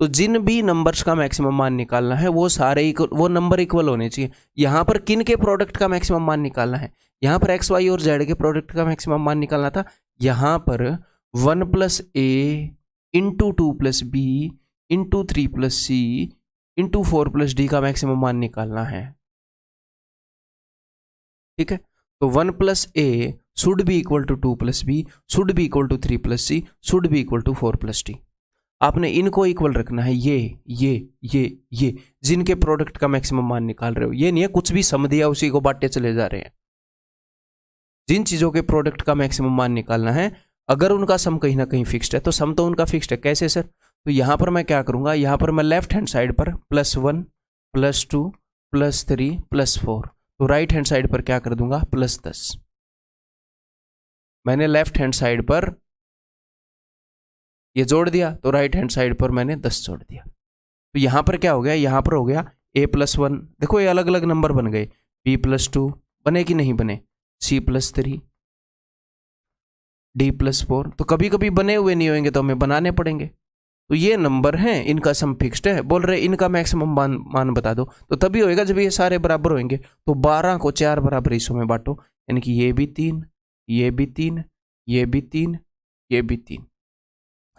तो जिन भी नंबर्स का मैक्सिमम मान निकालना है वो सारे इक्वल, वो नंबर इक्वल होने चाहिए। यहाँ पर किन के प्रोडक्ट का मैक्सिमम मान निकालना है? यहाँ पर एक्स वाई और जेड के प्रोडक्ट का मैक्सिमम मान निकालना था। यहाँ पर 1 + a into 2 + b into 3 + c into 4 + d का मैक्सिमम मान निकालना है। ठीक है, तो 1 + a should be equal to 2 + b should be equal to 3 + c should be equal to 4 + d। आपने इनको इक्वल रखना है, ये जिनके प्रोडक्ट का मैक्सिमम मान निकाल रहे हो। ये नहीं है कुछ भी सम दिया उसी को बांटते चले जा रहे हैं। जिन चीजों के प्रोडक्ट का मैक्सिमम मान निकालना है, अगर उनका सम कहीं ना कहीं फिक्स्ड है तो सम तो उनका फिक्स्ड है। कैसे सर? तो यहां पर मैं क्या करूंगा, यहां पर मैं लेफ्ट हैंड साइड पर +1 +2 +3 +4, तो राइट हैंड साइड पर क्या कर दूंगा +10। मैंने लेफ्ट हैंड साइड पर ये जोड़ दिया तो राइट हैंड साइड पर मैंने 10 जोड़ दिया। तो यहां पर क्या हो गया, यहां पर हो गया a+1, देखो ये अलग अलग नंबर बन गए। b+2 बने कि नहीं बने, c+3 d+4, तो कभी कभी बने हुए नहीं होंगे तो हमें बनाने पड़ेंगे। तो ये नंबर हैं, इनका सम फिक्स्ड है, बोल रहे इनका मैक्सिमम मान बता दो, तो तभी होएगा जब ये सारे बराबर होंगे। तो 12 को 4 बराबर हिस्सों में बांटो, यानी कि ये भी 3, ये भी 3, ये भी 3, ये भी 3।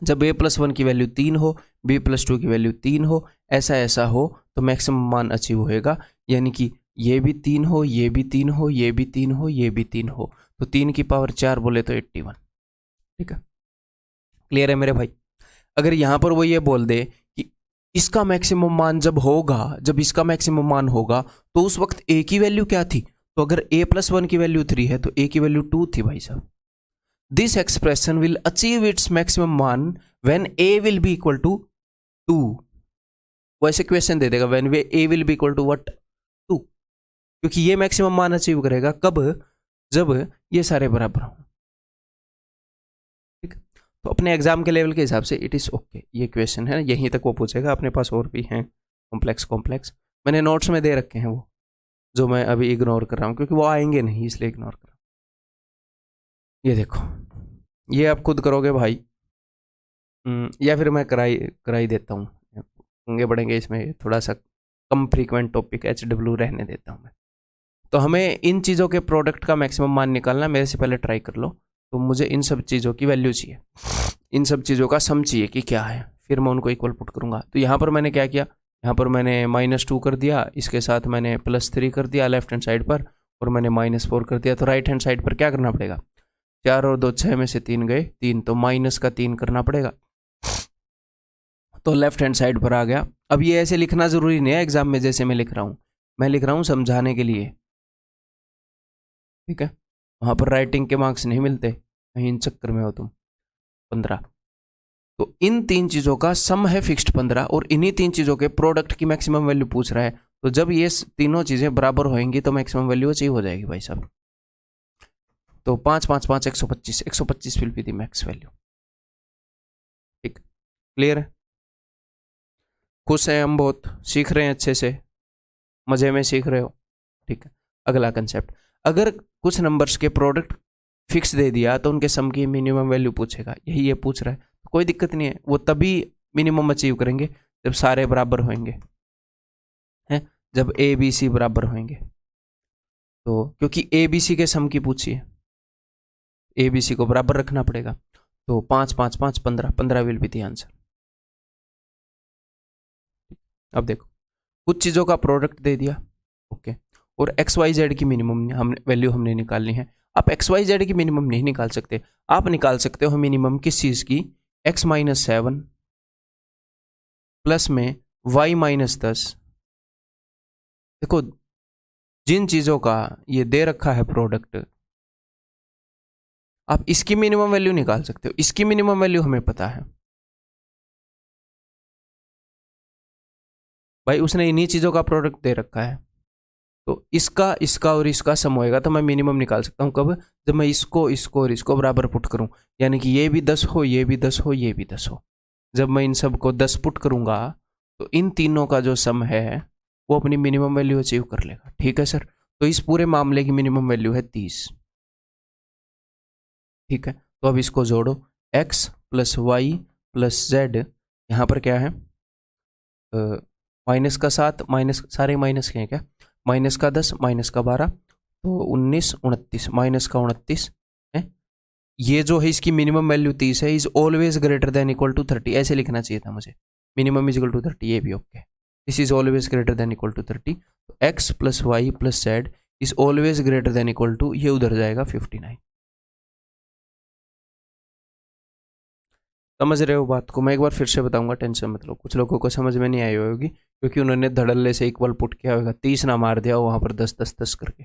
जब a+1 की वैल्यू 3 हो, b+2 की वैल्यू 3 हो, ऐसा हो, तो मैक्सिमम मान अचीव होएगा। यानी कि ये भी 3 हो, ये भी 3 हो, ये भी 3 हो, ये भी 3 हो, तो 3 की पावर 4 बोले तो 81। ठीक है, क्लियर है मेरे भाई? अगर यहां पर वो ये बोल दे कि इसका मैक्सिमम मान जब होगा, जब इसका मैक्सिमम मान होगा, तो उस वक्त a की वैल्यू क्या थी? तो अगर a+1 की वैल्यू 3 है तो a की वैल्यू 2 थी भाई साहब। This expression will achieve its maximum मान when a will be equal to 2। वो ऐसे क्वेश्चन दे देगा when a will be equal to what 2, क्योंकि ये मैक्सिमम मान अचीव करेगा कब? जब ये सारे बराबर हों। ठीक, तो अपने एग्जाम के लेवल के हिसाब से इट इज ओके। ये क्वेश्चन है यहीं तक वो पूछेगा, अपने पास और भी हैं कॉम्प्लेक्स मैंने नोट्स में दे रखे हैं, वो जो मैं अभी इग्नोर कर रहा हूँ क्योंकि वो आएंगे नहीं, इसलिए इग्नोर कर रहा हूँ। ये देखो, ये आप खुद करोगे भाई, या फिर मैं कराई देता हूँ, होंगे बढ़ेंगे इसमें थोड़ा सा कम फ्रीक्वेंट टॉपिक, HW रहने देता हूँ मैं। तो हमें इन चीज़ों के प्रोडक्ट का मैक्सिमम मान निकालना, मेरे से पहले ट्राई कर लो। तो मुझे इन सब चीज़ों की वैल्यू चाहिए, इन सब चीज़ों का सम चाहिए कि क्या है, फिर मैं उनको इक्वल पुट करूँगा। तो यहाँ पर मैंने क्या किया, यहाँ पर मैंने -2 कर दिया, इसके साथ मैंने +3 कर दिया लेफ्ट हैंड साइड पर, और मैंने -4 कर दिया। तो राइट हैंड साइड पर क्या करना पड़ेगा, 4 और 2 6 में से 3 गए 3, तो -3 करना पड़ेगा। तो लेफ्ट हैंड साइड पर आ गया। अब ये ऐसे लिखना जरूरी नहीं है एग्जाम में जैसे मैं लिख रहा हूँ, मैं लिख रहा हूँ समझाने के लिए। ठीक है, वहाँ पर राइटिंग के मार्क्स नहीं मिलते, कहीं इन चक्कर में हो तुम। 15, तो इन 3 चीज़ों का सम है फिक्स्ड 15, और इन्हीं 3 चीज़ों के प्रोडक्ट की मैक्सिमम वैल्यू पूछ रहा है। तो जब ये तीनों चीज़ें बराबर होंगी तो मैक्सिमम वैल्यू अचीव हो जाएगी भाई साहब। तो 5 5 5 125 will be the max value. ठीक, क्लियर है? खुश हैं हम, बहुत सीख रहे हैं, अच्छे से मजे में सीख रहे हो। ठीक है, अगला कंसेप्ट, अगर कुछ नंबर्स के प्रोडक्ट फिक्स दे दिया तो उनके सम की मिनिमम वैल्यू पूछेगा, यही ये पूछ रहा है। तो कोई दिक्कत नहीं है, वो तभी मिनिमम अचीव करेंगे जब सारे बराबर होंगे, हैं, जब ए बी सी बराबर होंगे। तो क्योंकि ए बी सी के सम की पूछी है, ए बी सी को बराबर रखना पड़ेगा। तो 5 5 5 15 विल बी द आंसर। अब देखो, कुछ चीज़ों का प्रोडक्ट दे दिया, ओके, और एक्स वाई जेड की मिनिमम वैल्यू हमने निकालनी है। आप एक्स वाई जेड की मिनिमम नहीं निकाल सकते, आप निकाल सकते हो मिनिमम किस चीज़ की, x-7 प्लस में y-10। देखो, जिन चीज़ों का ये दे रखा है प्रोडक्ट, आप इसकी मिनिमम वैल्यू निकाल सकते हो। इसकी मिनिमम वैल्यू हमें पता है भाई, उसने इन्हीं चीज़ों का प्रोडक्ट दे रखा है, तो इसका इसका और इसका सम होएगा, तो मैं मिनिमम निकाल सकता हूँ कब, जब मैं इसको इसको और इसको बराबर पुट करूँ, यानी कि ये भी 10 हो, ये भी 10 हो, ये भी 10 हो। जब मैं इन सब को 10 पुट करूँगा तो इन तीनों का जो सम है वो अपनी मिनिमम वैल्यू अचीव कर लेगा। ठीक है सर, तो इस पूरे मामले की मिनिमम वैल्यू है 30। ठीक है, तो अब इसको जोड़ो, x plus y plus z, यहाँ पर क्या है, माइनस का 7, माइनस सारे माइनस के हैं क्या, माइनस का 10, माइनस का 12, तो 19, 29, माइनस का 29 है। ये जो है इसकी मिनिमम वैल्यू 30 है, is always greater than equal to 30, ऐसे लिखना चाहिए था मुझे, मिनिमम इज इक्वल टू 30, ये भी okay. This is always greater than equal to 30, तो x plus y plus z is always greater than equal to, ये उधर जाएगा 59। समझ रहे हो बात को? मैं एक बार फिर से बताऊंगा, टेंशन मत लो, कुछ लोगों को समझ में नहीं आई होगी क्योंकि उन्होंने धड़ल्ले से इक्वल पुट किया होगा, 30 ना मार दिया वहां पर 10 10 10 करके।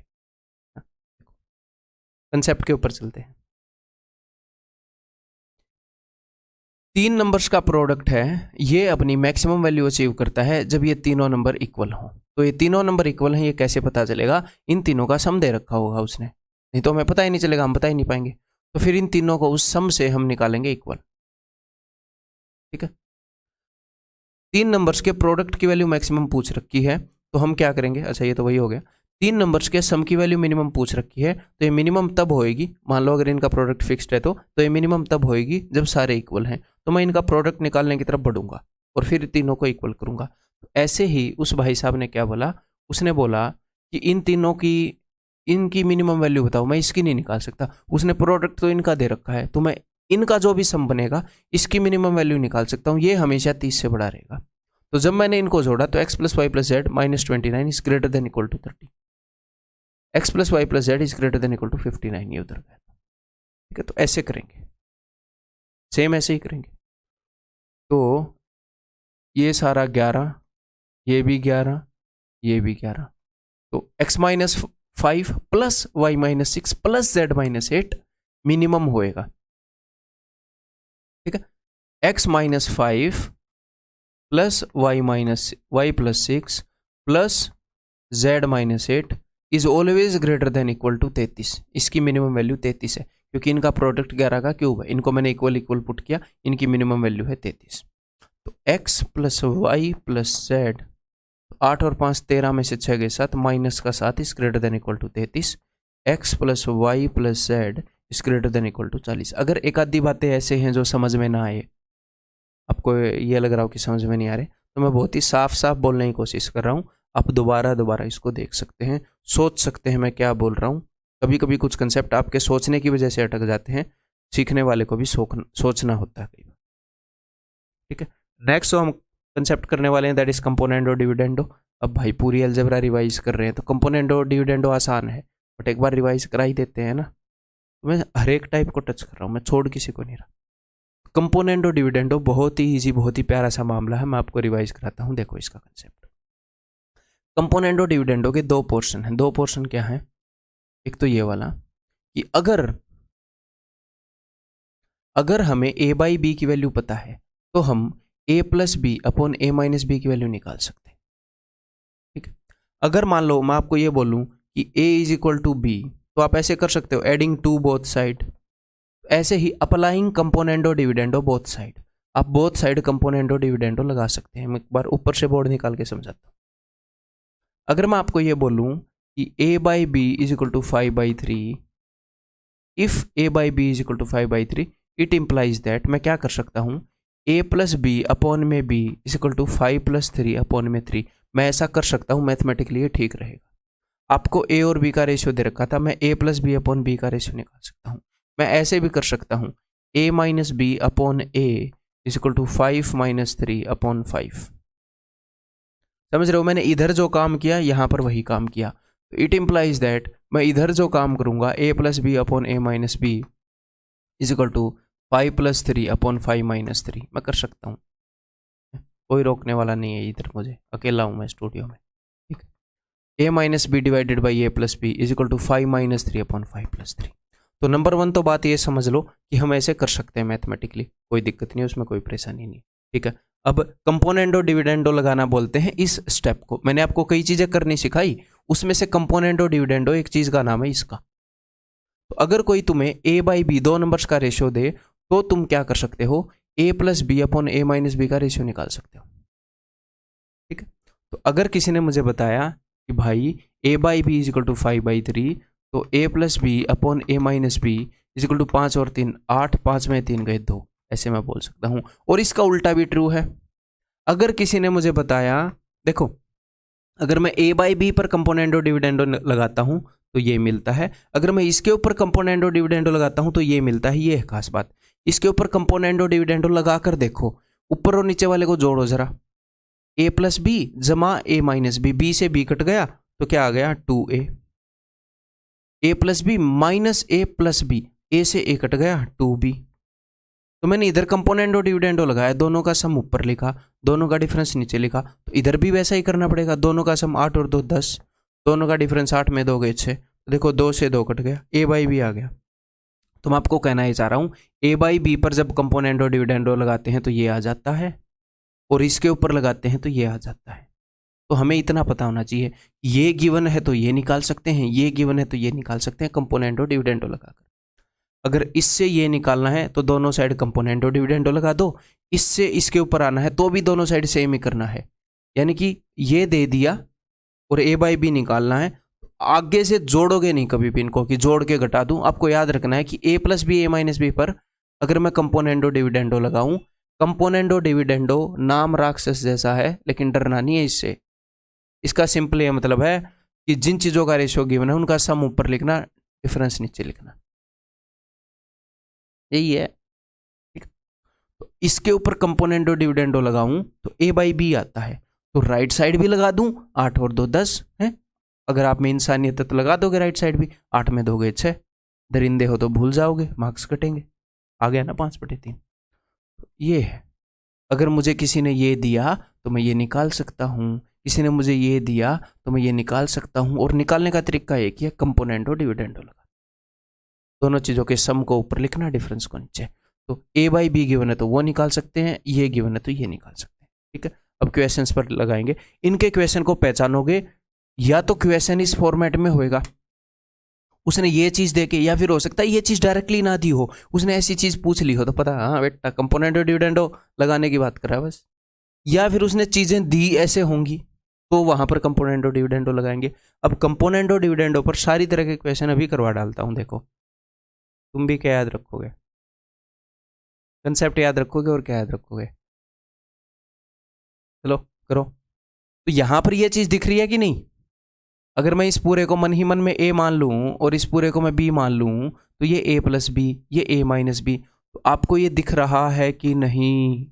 कंसेप्ट के ऊपर चलते हैं। 3 नंबर्स का प्रोडक्ट है, ये अपनी मैक्सिमम वैल्यू अचीव करता है जब ये तीनों नंबर इक्वल हो। तो ये तीनों नंबर इक्वल हैं, ये कैसे पता चलेगा, इन तीनों का सम दे रखा होगा उसने, नहीं तो हमें पता ही नहीं चलेगा, हम बता ही नहीं पाएंगे। तो फिर इन तीनों को उस सम से हम निकालेंगे इक्वल। ठीक है, 3 नंबर्स के प्रोडक्ट की वैल्यू मैक्सिमम पूछ रखी है, तो हम क्या करेंगे, अच्छा ये तो वही हो गया। 3 नंबर्स के सम की वैल्यू मिनिमम पूछ रखी है, तो ये मिनिमम तब होएगी, मान लो अगर इनका प्रोडक्ट फिक्स्ड है तो ये मिनिमम तब होएगी जब सारे इक्वल हैं। तो मैं इनका प्रोडक्ट निकालने की तरफ बढ़ूंगा और फिर तीनों को इक्वल करूंगा। तो ऐसे ही उस भाई साहब ने क्या बोला, उसने बोला कि इन तीनों की इनकी मिनिमम वैल्यू बताओ, मैं इसकी नहीं निकाल सकता, उसने प्रोडक्ट तो इनका दे रखा है, तो मैं इनका जो भी सम बनेगा इसकी मिनिमम वैल्यू निकाल सकता हूँ, ये हमेशा 30 से बड़ा रहेगा। तो जब मैंने इनको जोड़ा तो x plus y plus z minus 29 is greater than equal to 30, x plus y plus z is greater than equal to 59, ये उधर गया। ठीक है, तो ऐसे करेंगे, सेम ऐसे ही करेंगे। तो ये सारा 11, ये भी 11, ये भी 11, तो x minus 5 plus y minus 6 plus z minus 8 minimum होएगा। ठीक है, x minus 5 plus y plus 6 plus z minus 8 is always greater than equal to 33, इसकी मिनिमम वैल्यू 33 है क्योंकि इनका प्रोडक्ट 11 का क्यूब है, इनको मैंने इक्वल इक्वल पुट किया, इनकी मिनिमम वैल्यू है 33। तो x plus y plus z, 8 और 5 13 में से 6 गए 7, माइनस का 7 is greater than equal to 33, x plus y plus z is greater than equal to 40। अगर एक आधी बातें ऐसे हैं जो समझ में ना आए, आपको ये लग रहा हो कि समझ में नहीं आ रहे, तो मैं बहुत ही साफ साफ बोलने की कोशिश कर रहा हूँ, आप दोबारा इसको देख सकते हैं, सोच सकते हैं मैं क्या बोल रहा हूँ। कभी कभी कुछ कंसेप्ट आपके सोचने की वजह से अटक जाते हैं, सीखने वाले को भी सोचना होता है कई बार। ठीक है, नेक्स्ट जो हम कंसेप्ट करने वाले हैं दैट इज कंपोनेंडो डिविडेंडो। अब भाई पूरी अलजेब्रा रिवाइज कर रहे हैं तो कंपोनेंडो डिविडेंडो आसान है, बट एक बार रिवाइज करा ही देते हैं ना, तो मैं हर एक टाइप को टच कर रहा हूँ, मैं छोड़ किसी को नहीं रहा। कंपोनेंडो डिविडेंडो बहुत ही इजी, बहुत ही प्यारा सा मामला है, मैं आपको रिवाइज कराता हूँ। देखो इसका कंसेप्ट, कंपोनेंडो डिविडेंडो के 2 पोर्शन हैं। 2 पोर्शन क्या है, एक तो ये वाला कि अगर हमें a बाई बी की वैल्यू पता है तो हम a plus b upon a minus b की वैल्यू निकाल सकते हैं। ठीक है, अगर मान लो मैं आपको ये बोलूं कि a is equal to b, तो आप ऐसे कर सकते हो, एडिंग टू बोथ साइड। ऐसे ही applying componendo dividendo both side, आप बोथ साइड कंपोनेंडो डिविडेंडो लगा सकते हैं। मैं एक बार ऊपर से बोर्ड निकाल के समझाता हूँ। अगर मैं आपको ये बोलूं कि a by b is equal to 5/3, if a by b is equal to 5/3, it implies that मैं क्या कर सकता हूं, a प्लस बी अपॉन में b is equal to 5 plus 3 upon में 3। मैं ऐसा कर सकता हूं, मैथमेटिकली ये ठीक रहेगा। आपको a और b का रेशियो दे रखा था, मैं a plus b upon b का रेशियो निकाल सकता हूं। मैं ऐसे भी कर सकता हूं, a minus b upon a is equal to 5 minus 3 upon 5। समझ रहे हो, मैंने इधर जो काम किया यहां पर वही काम किया। तो इट इम्प्लाइज दैट मैं इधर जो काम करूंगा, a plus b upon a minus b is equal to 5 plus 3 upon 5 minus 3, मैं कर सकता हूँ, कोई रोकने वाला नहीं है इधर, मुझे अकेला हूँ मैं स्टूडियो में। ठीक है, a minus b divided by a plus b is equal to 5 minus 3 upon 5 plus 3। तो नंबर 1 तो बात ये समझ लो कि हम ऐसे कर सकते हैं मैथमेटिकली, कोई दिक्कत नहीं है उसमें, कोई परेशानी नहीं, ठीक है। अब कंपोनेंडो डिविडेंडो लगाना बोलते हैं इस स्टेप को। मैंने आपको कई चीजें करनी सिखाई, उसमें से कंपोनेंडो डिविडेंडो एक चीज का नाम है इसका। तो अगर कोई तुम्हें a बाई बी 2 नंबर्स का रेशियो दे तो तुम क्या कर सकते हो, a plus b upon a minus b का रेशियो निकाल सकते हो, ठीक है। तो अगर किसी ने मुझे बताया कि भाई a by b is equal to 5/3, तो a plus b upon a minus b is equal to 5 और 3 8, 5 में 3 गए 2, ऐसे मैं बोल सकता हूं। और इसका उल्टा भी ट्रू है। अगर किसी ने मुझे बताया, देखो अगर मैं a बाई बी पर कंपोनेंडो डिविडेंडो लगाता हूं तो ये मिलता है, अगर मैं इसके ऊपर कंपोनेंडो डिविडेंडो लगाता हूं तो ये मिलता है। ये है खास बात, इसके ऊपर कंपोनेंडो डिविडेंडो लगाकर देखो, ऊपर और नीचे वाले को जोड़ो जरा, a प्लस बी जमा a माइनस बी, बी से b कट गया तो क्या आ गया 2a, a plus b minus a plus b, a से a कट गया 2b। तो मैंने इधर कंपोनेंडो डिविडेंडो लगाया, दोनों का सम ऊपर लिखा, दोनों का डिफरेंस नीचे लिखा, तो इधर भी वैसा ही करना पड़ेगा। दोनों का सम 8 और 2 10, दोनों का डिफरेंस 8 में 2 गए 6, देखो 2 से 2 कट गया, a बाई बी आ गया। तो मैं आपको कहना ही चाह रहा हूँ, a बाई बी पर जब कंपोनेंडो डिविडेंडो लगाते हैं तो ये आ जाता है, और इसके ऊपर लगाते हैं तो ये आ जाता है। तो हमें इतना पता होना चाहिए, ये गिवन है तो ये निकाल सकते हैं, ये गिवन है तो ये निकाल सकते हैं कंपोनेंडो डिविडेंडो लगाकर। अगर इससे ये निकालना है तो दोनों साइड कंपोनेंडो डिविडेंडो लगा दो, इससे इसके ऊपर आना है तो भी दोनों साइड सेम ही करना है। यानी कि ये दे दिया और a बाई बी निकालना है, आगे से जोड़ोगे नहीं कभी भी इनको कि जोड़ के घटा दूं। आपको याद रखना है कि a plus b a minus b पर अगर मैं कंपोनेंडो डिविडेंडो लगाऊं, कंपोनेंडो डिविडेंडो नाम राक्षस जैसा है लेकिन डरना नहीं है इससे। इसका सिंपल ये मतलब है कि जिन चीजों का रेशियो गिवन है उनका सम ऊपर लिखना, डिफरेंस नीचे लिखना, यही है, ठीक। तो इसके ऊपर कंपोनेंडो डिविडेंडो लगाऊं तो a बाई बी आता है, तो राइट साइड भी लगा दूं, 8 और 2 10 है। अगर आप में इंसानियत है तो लगा दोगे राइट साइड भी, 8 में 2 गए 6, दरिंदे हो तो भूल जाओगे, मार्क्स कटेंगे, आ गया ना 5/3। ये है, अगर मुझे किसी ने ये दिया तो मैं ये निकाल सकता हूँ, किसी ने मुझे ये दिया तो मैं ये निकाल सकता हूँ, और निकालने का तरीका एक ही है, कंपोनेंडो डिविडेंडो लगा, दोनों चीज़ों के सम को ऊपर लिखना, डिफरेंस को नीचे। तो a बाई बी गिवन है तो वो निकाल सकते हैं, ये गिवन है तो ये निकाल सकते हैं, ठीक है। अब क्वेश्चंस पर लगाएंगे, इनके क्वेश्चन को पहचानोगे, या तो क्वेश्चन इस फॉर्मेट में होएगा, उसने ये चीज दे के, या फिर हो सकता है ये चीज डायरेक्टली ना दी हो, उसने ऐसी चीज पूछ ली हो तो पता हाँ बेटा कंपोनेंडो डिविडेंडो लगाने की बात कर रहा है बस, या फिर उसने चीजें दी ऐसे होंगी तो वहां पर कंपोनेंडो डिविडेंडो लगाएंगे। अब कंपोनेंडो डिविडेंडो पर सारी तरह के क्वेश्चन अभी करवा डालता हूं, देखो तुम भी क्या याद रखोगे, कंसेप्ट याद रखोगे और क्या याद रखोगे, चलो करो। तो यहां पर ये चीज दिख रही है कि नहीं, अगर मैं इस पूरे को मन ही मन में a मान लूं और इस पूरे को मैं b मान लूं तो ये a प्लस बी, ये a माइनस बी, तो आपको ये दिख रहा है कि नहीं,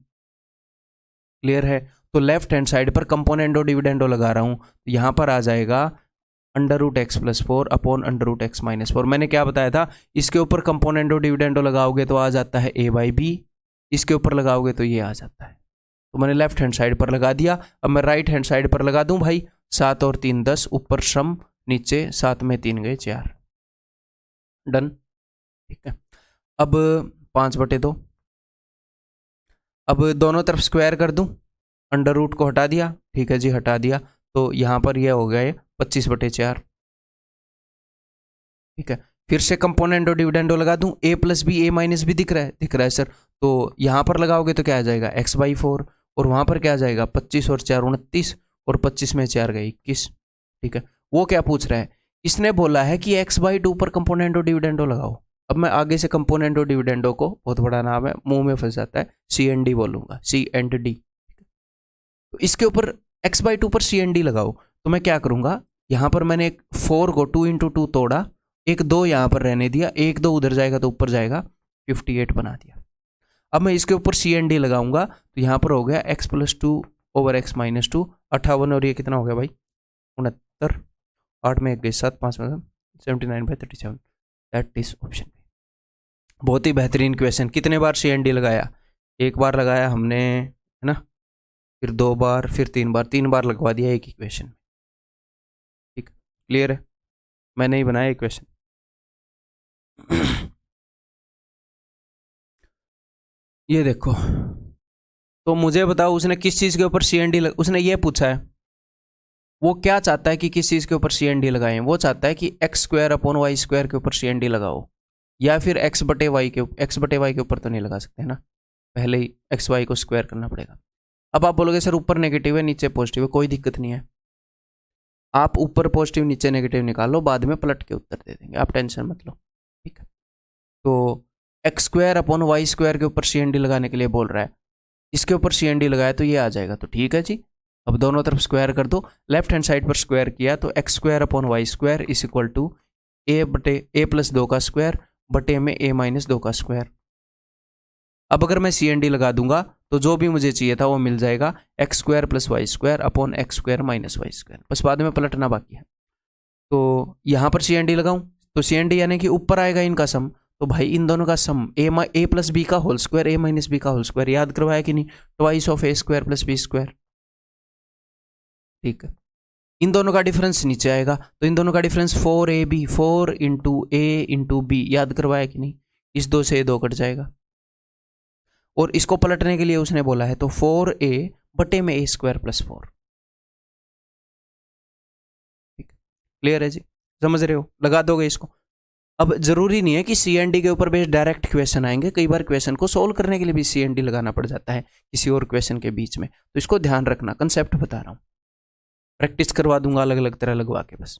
क्लियर है। तो लेफ्ट हैंड साइड पर कंपोनेंडो डिविडेंडो लगा रहा हूं, तो यहां पर आ जाएगा under root x plus 4 upon under root x minus 4। मैंने क्या बताया था, इसके ऊपर कंपोनेंडो डिविडेंडो लगाओगे तो आ जाता है a बाई बी, इसके ऊपर लगाओगे तो ये आ जाता है। तो मैंने लेफ्ट हैंड साइड पर लगा दिया, अब मैं राइट हैंड साइड पर लगा दूं भाई, 7 और 3 10, ऊपर सम नीचे 7 में 3 गए 4, डन, ठीक है। अब 5/2, अब दोनों तरफ स्क्वायर कर दूं, अंडर रूट को हटा दिया, ठीक है जी हटा दिया, तो यहां पर यह हो गया 25/4, ठीक है। फिर से कंपोनेंडो डिविडेंडो लगा दूं, a plus b a minus b दिख रहा है सर, तो यहां पर लगाओगे तो क्या आ जाएगा x/4, और वहां पर क्या आ जाएगा 25 और 4 29, और 25 में 4 गए 21, ठीक है। वो क्या पूछ रहा है, इसने बोला है कि x/2 पर कंपोनेंडो डिविडेंडो लगाओ। अब मैं आगे से कंपोनेंडो डिविडेंडो को, बहुत बड़ा नाम है मुंह में फंस जाता है, C&D बोलूंगा, C&D। तो इसके ऊपर x/2 पर C&D लगाओ, तो मैं क्या करूंगा, यहां पर मैंने 4 को 2 × 2 तोड़ा, एक 2 यहां पर रहने दिया, एक 2 उधर जाएगा तो ऊपर जाएगा, 58 बना दिया। अब मैं इसके ऊपर C&D लगाऊंगा तो यहां पर हो गया x + 2 / x - 2, 58, और ये कितना हो गया भाई 69, 8 में 1 गए 7, 5 में 79/37, दैट इज ऑप्शन। बहुत ही बेहतरीन क्वेश्चन। कितने बार C&D लगाया, एक बार लगाया हमने, है ना, फिर 2 बार, फिर 3 बार, 3 बार लगवा दिया एक ही क्वेश्चन, ठीक, क्लियर है, मैंने ही बनाया एक क्वेश्चन। ये देखो, तो मुझे बताओ उसने किस चीज़ के ऊपर सी एन डी उसने ये पूछा है, वो क्या चाहता है कि किस चीज़ के ऊपर सी एन डी लगाएं? वो चाहता है कि x square upon Y square के ऊपर सी एन डी लगाओ, या फिर एक्स बटे वाई के ऊपर तो नहीं लगा सकते है ना, पहले ही एक्स वाई को स्क्वायर करना पड़ेगा। अब आप बोलोगे सर ऊपर नेगेटिव है नीचे पॉजिटिव है, कोई दिक्कत नहीं है, आप ऊपर पॉजिटिव नीचे नेगेटिव निकालो, बाद में पलट के उत्तर दे देंगे, आप टेंशन मत लो, ठीक है। तो x square upon Y square के ऊपर सी एन डी लगाने के लिए बोल रहा है, इसके ऊपर सी एन डी लगाया तो ये आ जाएगा, तो ठीक है जी। अब दोनों तरफ स्क्वायर कर दो, लेफ्ट हैंड साइड पर स्क्वायर किया तो x square upon Y square is equal to A बटे ए प्लस 2 का स्क्वायर बटे में ए माइनस 2 का स्क्वायर। अब अगर मैं सी एन डी लगा दूंगा तो जो भी मुझे चाहिए था वो मिल जाएगा, x square plus y square upon x square minus y square, बस बाद में पलटना बाकी है। तो यहाँ पर सी एन डी लगाऊं तो सी एन डी यानी कि ऊपर आएगा इनका सम, तो भाई इन दोनों का सम ए प्लस बी का whole square a minus b का होल स्क्वायर, याद करवाया कि नहीं, twice of a square plus b square, ठीक है। इन दोनों का डिफरेंस नीचे आएगा, तो इन दोनों का डिफरेंस 4ab, 4 इंटू ए इंटू बी, याद करवाया कि नहीं, इस दो से दो कट जाएगा, और इसको पलटने के लिए उसने बोला है तो 4a बटे में ए स्क्वायर प्लस 4, ठीक, क्लियर है जी, समझ रहे हो, लगा दोगे इसको। अब जरूरी नहीं है कि सी एन डी के ऊपर बेस्ड डायरेक्ट क्वेश्चन आएंगे, कई बार क्वेश्चन को सोल्व करने के लिए भी सी एन डी लगाना पड़ जाता है किसी और क्वेश्चन के बीच में, तो इसको ध्यान रखना, कंसेप्ट बता रहा हूं, प्रैक्टिस करवा दूंगा अलग अलग तरह लगवा के बस।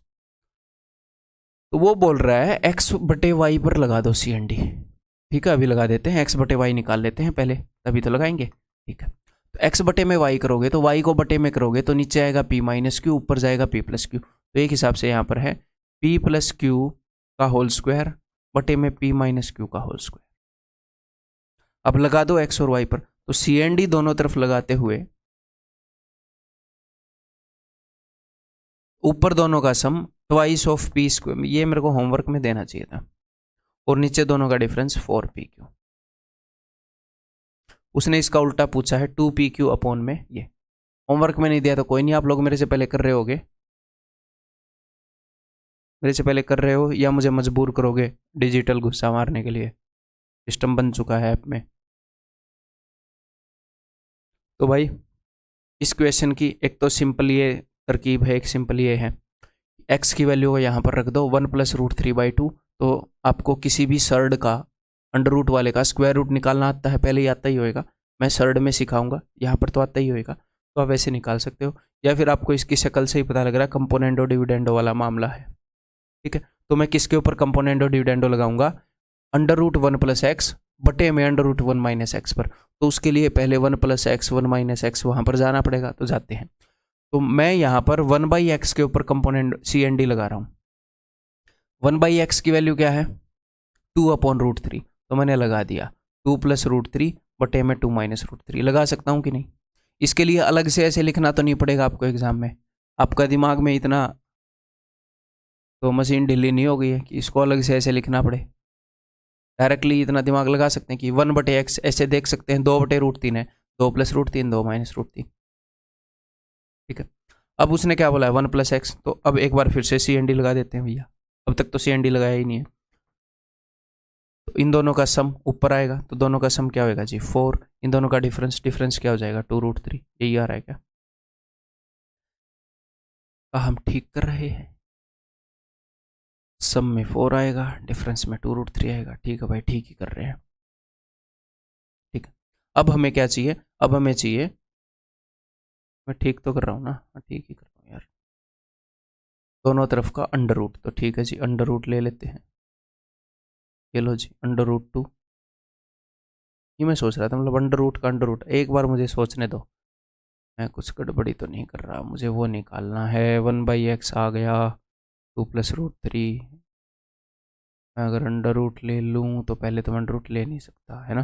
तो वो बोल रहा है एक्स बटे वाई पर लगा दो सी एन डी, ठीक है, अभी लगा देते हैं, एक्स बटे वाई निकाल लेते हैं पहले, तभी तो लगाएंगे, ठीक है। तो एक्स बटे में वाई करोगे तो वाई को बटे में करोगे तो नीचे आएगा पी माइनस क्यू, ऊपर जाएगा पी प्लस क्यू, तो एक हिसाब से यहाँ पर है पी प्लस क्यू का होल स्क्वायर बटे में पी माइनस क्यू का होल स्क्वायर। अब लगा दो एक्स और वाई पर, तो सी एन डी दोनों तरफ लगाते हुए ऊपर दोनों का सम ट्वाइस ऑफ पी स्क्वायर, ये मेरे को होमवर्क में देना चाहिए था, और नीचे दोनों का डिफरेंस 4pq। उसने इसका उल्टा पूछा है 2pq अपॉन में, ये होमवर्क में नहीं दिया तो कोई नहीं, आप लोग मेरे से पहले कर रहे होगे, मेरे से पहले कर रहे हो, या मुझे मजबूर करोगे डिजिटल गुस्सा मारने के लिए, सिस्टम बन चुका है ऐप में। तो भाई इस क्वेश्चन की एक तो सिंपल ये तरकीब है, एक सिंपल ये है, एक्स की वैल्यू को यहाँ पर रख दो 1+√3/2, तो आपको किसी भी सर्ड का अंडर रूट वाले का स्क्वायर रूट निकालना आता है, पहले ही आता ही होएगा, मैं सर्ड में सिखाऊंगा, यहाँ पर तो आता ही होएगा, तो आप ऐसे निकाल सकते हो, या फिर आपको इसकी शक्ल से ही पता लग रहा है कंपोनेंडो डिविडेंडो वाला मामला है, ठीक है। तो मैं किसके ऊपर कंपोनेंडो डिविडेंडो लगाऊंगा, √1+x बटे में √1 माइनस एक्स पर, तो उसके लिए पहले 1+x 1 माइनस एक्स वहाँ पर जाना पड़ेगा, तो जाते हैं। तो मैं यहाँ पर 1/x के ऊपर कंपोनेंट सी एन डी लगा रहा हूँ, 1/x की वैल्यू क्या है 2/√3, तो मैंने लगा दिया 2+√3 बटे में 2 माइनस √3, लगा सकता हूँ कि नहीं। इसके लिए अलग से ऐसे लिखना तो नहीं पड़ेगा आपको एग्जाम में, आपका दिमाग में इतना तो मशीन ढीली नहीं हो गई है कि इसको अलग से ऐसे लिखना पड़े, डायरेक्टली इतना दिमाग लगा सकते हैं कि 1/x ऐसे देख सकते हैं, 2/√3 है, 2+√3 2 माइनस √3, ठीक है। अब उसने क्या बोला है 1+x, तो अब एक बार फिर से सी एन डी लगा देते हैं भैया, अब तक तो सी एन डी लगाया ही नहीं है। तो इन दोनों का सम ऊपर आएगा, तो दोनों का सम क्या होगा जी 4, इन दोनों का डिफरेंस क्या हो जाएगा 2√3, यही आ रहा है क्या, हम ठीक कर रहे हैं, सम में 4 आएगा, डिफरेंस में 2√3 आएगा, ठीक है भाई, ठीक ही कर रहे हैं, ठीक है। अब हमें क्या चाहिए, अब हमें चाहिए, मैं ठीक तो कर रहा हूँ ना, ठीक ही कर रहा हूँ यार, दोनों तरफ का अंडर रूट, तो ठीक है जी अंडर रूट ले लेते हैं, ये लो जी √2, ये मैं सोच रहा था मतलब अंडर रूट का अंडर रूट, एक बार मुझे सोचने दो, मैं कुछ गड़बड़ी तो नहीं कर रहा, मुझे वो निकालना है, 1/x आ गया 2+√3, मैं अगर अंडर रूट ले लूँ तो पहले तो अंडर रूट ले नहीं सकता है ना,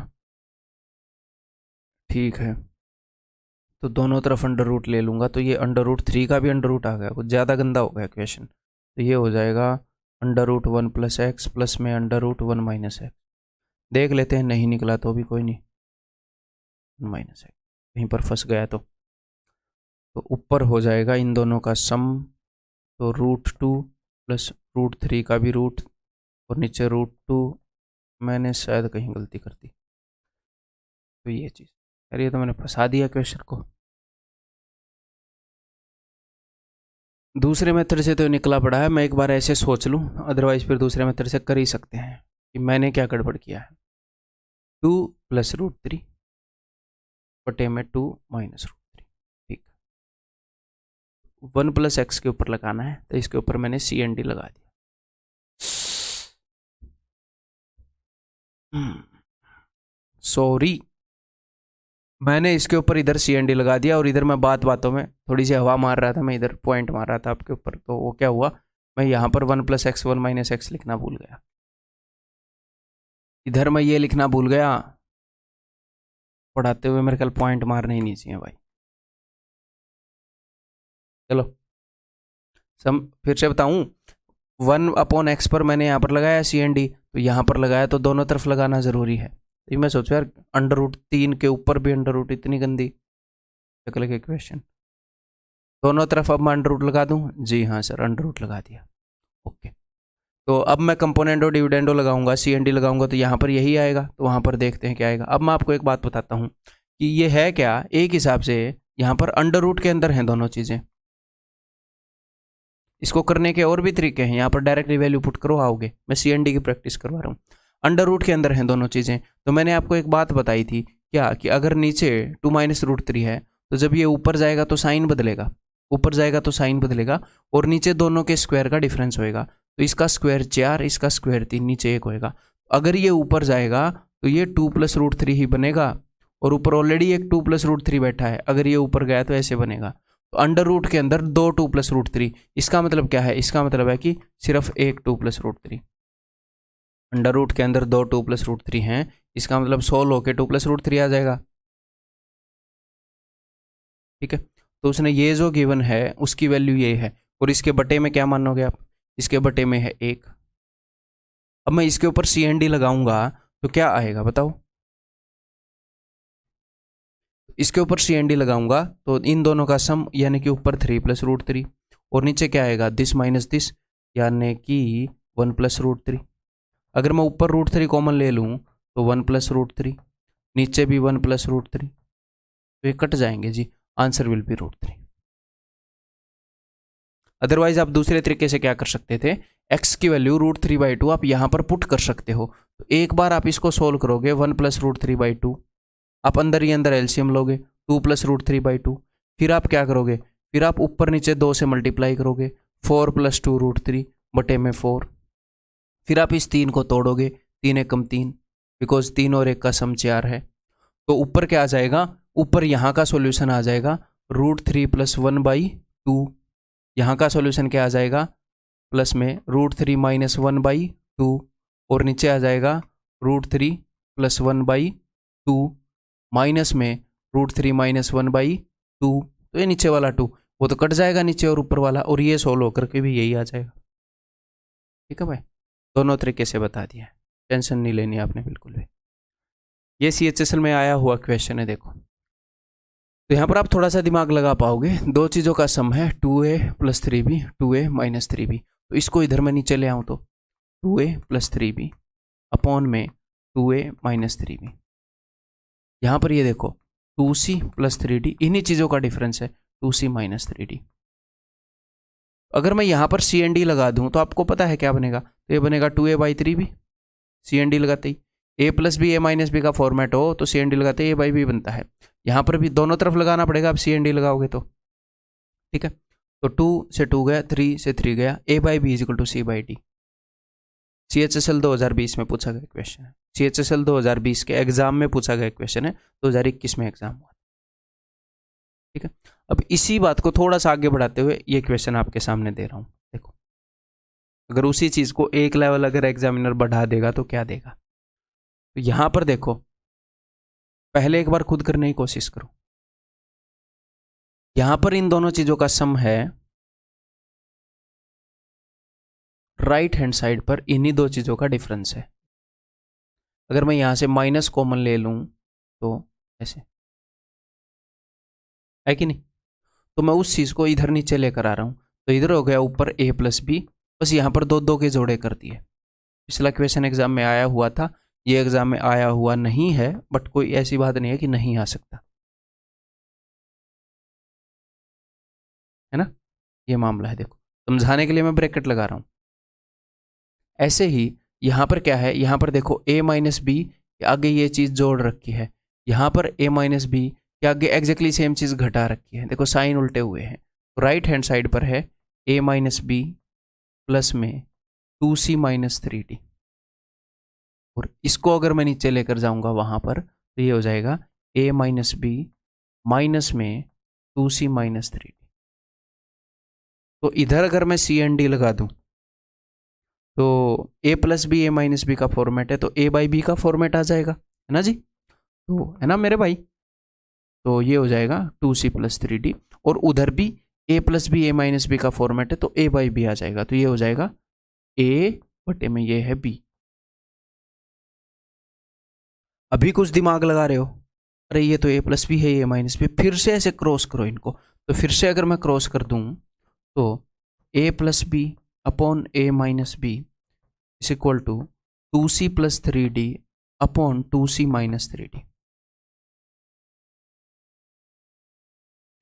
ठीक है, तो दोनों तरफ अंडर रूट ले लूँगा, तो ये √3 का भी अंडर रूट आ गया, कुछ ज़्यादा गंदा हो गया क्वेश्चन, तो ये हो जाएगा √1+x प्लस में √1 माइनस एक्स, देख लेते हैं नहीं निकला तो भी कोई नहीं, माइनस एक्स कहीं पर फंस गया तो ऊपर हो जाएगा इन दोनों का सम, तो √2 प्लस √3 का भी रूट, और नीचे √2, मैंने शायद कहीं गलती कर दी, तो ये चीज़, यार ये तो मैंने फंसा दिया क्वेश्चन को। दूसरे मेथड से तो निकला पड़ा है, मैं एक बार ऐसे सोच लूँ, अदरवाइज फिर दूसरे मेथड से कर ही सकते हैं कि मैंने क्या गड़बड़ किया है। 2 + √3 बटे में 2 - √3, ठीक। 1 + x के ऊपर लगाना है, तो इसके ऊपर मैंने CND लगा दिया। सॉरी, मैंने इसके ऊपर इधर CND लगा दिया और इधर मैं बात बातों में थोड़ी सी हवा मार रहा था, मैं इधर पॉइंट मार रहा था आपके ऊपर, तो वो क्या हुआ, मैं यहाँ पर 1 + x 1 - x लिखना भूल गया, इधर मैं ये लिखना भूल गया। पढ़ाते हुए मेरे ख्याल पॉइंट मारने ही नहीं चाहिए भाई। चलो फिर से बताऊं, 1/x पर मैंने यहाँ पर लगाया CND, तो यहाँ पर लगाया, तो दोनों तरफ लगाना जरूरी है। तो मैं सोचू यार √3 के ऊपर भी √ इतनी गंदी शक्ल के क्वेश्चन, दोनों तरफ अब मैं √ लगा दूं, जी हाँ सर √ लगा दिया, ओके। तो अब मैं कंपोनेंडो डिविडेंडो लगाऊंगा, CND लगाऊंगा, तो यहाँ पर यही आएगा, तो वहाँ पर देखते हैं क्या आएगा। अब मैं आपको एक बात बताता हूँ कि ये है क्या, एक हिसाब से यहाँ पर √ के अंदर हैं दोनों चीज़ें। इसको करने के और भी तरीके हैं, यहाँ पर डायरेक्टली वैल्यू पुट करो आओगे, मैं CND की प्रैक्टिस करवा रहा हूँ। √ के अंदर हैं दोनों चीज़ें, तो मैंने आपको एक बात बताई थी क्या, कि अगर नीचे 2 - √3 है, तो जब ये ऊपर जाएगा तो साइन बदलेगा, ऊपर जाएगा तो साइन बदलेगा, और नीचे दोनों के स्क्वायर का डिफरेंस होएगा, तो इसका स्क्वायर 4, इसका स्क्वायर 3, नीचे 1 होएगा। अगर ये ऊपर जाएगा तो ये 2 + √3 ही बनेगा, और ऊपर ऑलरेडी एक 2 + √3 बैठा है, अगर ये ऊपर गया तो ऐसे बनेगा। तो √ के अंदर 2 2 + √3, इसका मतलब क्या है, इसका मतलब है कि सिर्फ एक 2 + √3। √ के अंदर 2 2 + √3 हैं, इसका मतलब 16 होके 2 + √3 आ जाएगा, ठीक है। तो उसने ये जो गिवन है उसकी वैल्यू ये है, और इसके बटे में क्या मानोगे आप, इसके बटे में है 1। अब मैं इसके ऊपर CND लगाऊंगा तो क्या आएगा बताओ, इसके ऊपर CND लगाऊंगा तो इन दोनों का सम, यानी कि ऊपर 3 + √3, और नीचे क्या आएगा, दिस माइनस दिस, यानी कि 1 + √3। अगर मैं ऊपर √3 कॉमन ले लूँ तो 1 + √3, नीचे भी 1 + √3, तो ये कट जाएंगे जी, आंसर विल बी √3। अदरवाइज आप दूसरे तरीके से क्या कर सकते थे, x की वैल्यू √3/2 आप यहाँ पर पुट कर सकते हो। तो एक बार आप इसको सोल्व करोगे, 1 + √3/2, आप अंदर ही अंदर एलसीएम लोगे, 2 + √3/2, फिर आप क्या करोगे, फिर आप ऊपर नीचे 2 से मल्टीप्लाई करोगे, 4 + 2 √3 बटे में 4, फिर आप इस 3 को तोड़ोगे, 3 एकम 3, बिकॉज 3 और 1 का सम 4 है। तो ऊपर क्या आ जाएगा, ऊपर यहाँ का सॉल्यूशन आ जाएगा √3 + 1/2, यहाँ का सॉल्यूशन क्या आ जाएगा, प्लस में √3 - 1/2, और नीचे आ जाएगा √3 + 1/2, माइनस में √3 - 1/2, तो ये नीचे वाला 2 वो तो कट जाएगा नीचे और ऊपर वाला, और ये सोल्व होकर के भी यही आ जाएगा, ठीक है भाई। दोनों तरीके से बता दिया, टेंशन नहीं लेनी आपने बिल्कुल भी। ये CHSL में आया हुआ क्वेश्चन है, देखो। तो यहाँ पर आप थोड़ा सा दिमाग लगा पाओगे, दो चीज़ों का सम है 2a + 3b, 2a - 3b, तो इसको इधर मैं नीचे ले आऊँ तो 2a + 3b अपॉन में 2a - 3b। यहाँ पर ये देखो 2c + 3d, इन्हीं चीज़ों का डिफरेंस है, 2c - 3d। अगर मैं यहाँ पर CND लगा दूँ तो आपको पता है क्या बनेगा, तो ये बनेगा 2a/3b, CND लगाते ही a + b a - b का फॉर्मेट हो तो CND लगाते ही a/b बनता है। यहाँ पर भी दोनों तरफ लगाना पड़ेगा, आप CND लगाओगे तो, ठीक है। तो 2 से 2 गया, 3 से 3 गया, a/b = c/d। CHSL 2020 में पूछा गया क्वेश्चन है, CHSL 2020 के एग्जाम में पूछा गया क्वेश्चन है, 2021 में एग्जाम हुआ, ठीक है। अब इसी बात को थोड़ा सा आगे बढ़ाते हुए ये क्वेश्चन आपके सामने दे रहा हूं, देखो। अगर उसी चीज को एक लेवल अगर एग्जामिनर बढ़ा देगा तो क्या देगा, तो यहां पर देखो, पहले एक बार खुद करने की कोशिश करो। यहां पर इन दोनों चीजों का सम है, राइट हैंड साइड पर इन्हीं दो चीजों का डिफरेंस है। अगर मैं यहां से माइनस कॉमन ले लूं तो ऐसे है कि नहीं, तो मैं उस चीज को इधर नीचे लेकर आ रहा हूं, तो इधर हो गया ऊपर a + b, बस यहां पर दो दो के जोड़े कर दिए। पिछला क्वेश्चन एग्जाम में आया हुआ था ये एग्जाम में आया हुआ नहीं है, बट कोई ऐसी बात नहीं है कि नहीं आ सकता, है ना। ये मामला है, देखो समझाने के लिए मैं ब्रैकेट लगा रहा हूं। ऐसे ही यहां पर क्या है, यहां पर देखो a माइनस बी के आगे ये चीज जोड़ रखी है, यहां पर a माइनस बी के आगे एग्जैक्टली सेम चीज घटा रखी है, देखो साइन उल्टे हुए हैं। तो राइट हैंड साइड पर है a माइनस बी प्लस में 2c माइनस 3d, और इसको अगर मैं नीचे लेकर जाऊंगा वहां पर तो ये हो जाएगा a माइनस बी माइनस में 2c माइनस 3d। तो इधर अगर मैं सी एन डी लगा दूं तो a plus b a minus b का फॉर्मेट है, तो a बाई बी का फॉर्मेट आ जाएगा, है ना जी। तो है ना मेरे भाई, तो ये हो जाएगा 2c प्लस 3d, और उधर भी a plus b a minus b का फॉर्मेट है, तो a बाई बी आ जाएगा, तो ये हो जाएगा a बटे में ये है b। अभी कुछ दिमाग लगा रहे हो, अरे ये तो a प्लस बी है, ये माइनस बी, फिर से ऐसे क्रॉस करो इनको। तो फिर से अगर मैं क्रॉस कर दूं तो a plus b upon a minus b is equal to 2c plus 3d upon 2c minus 3d।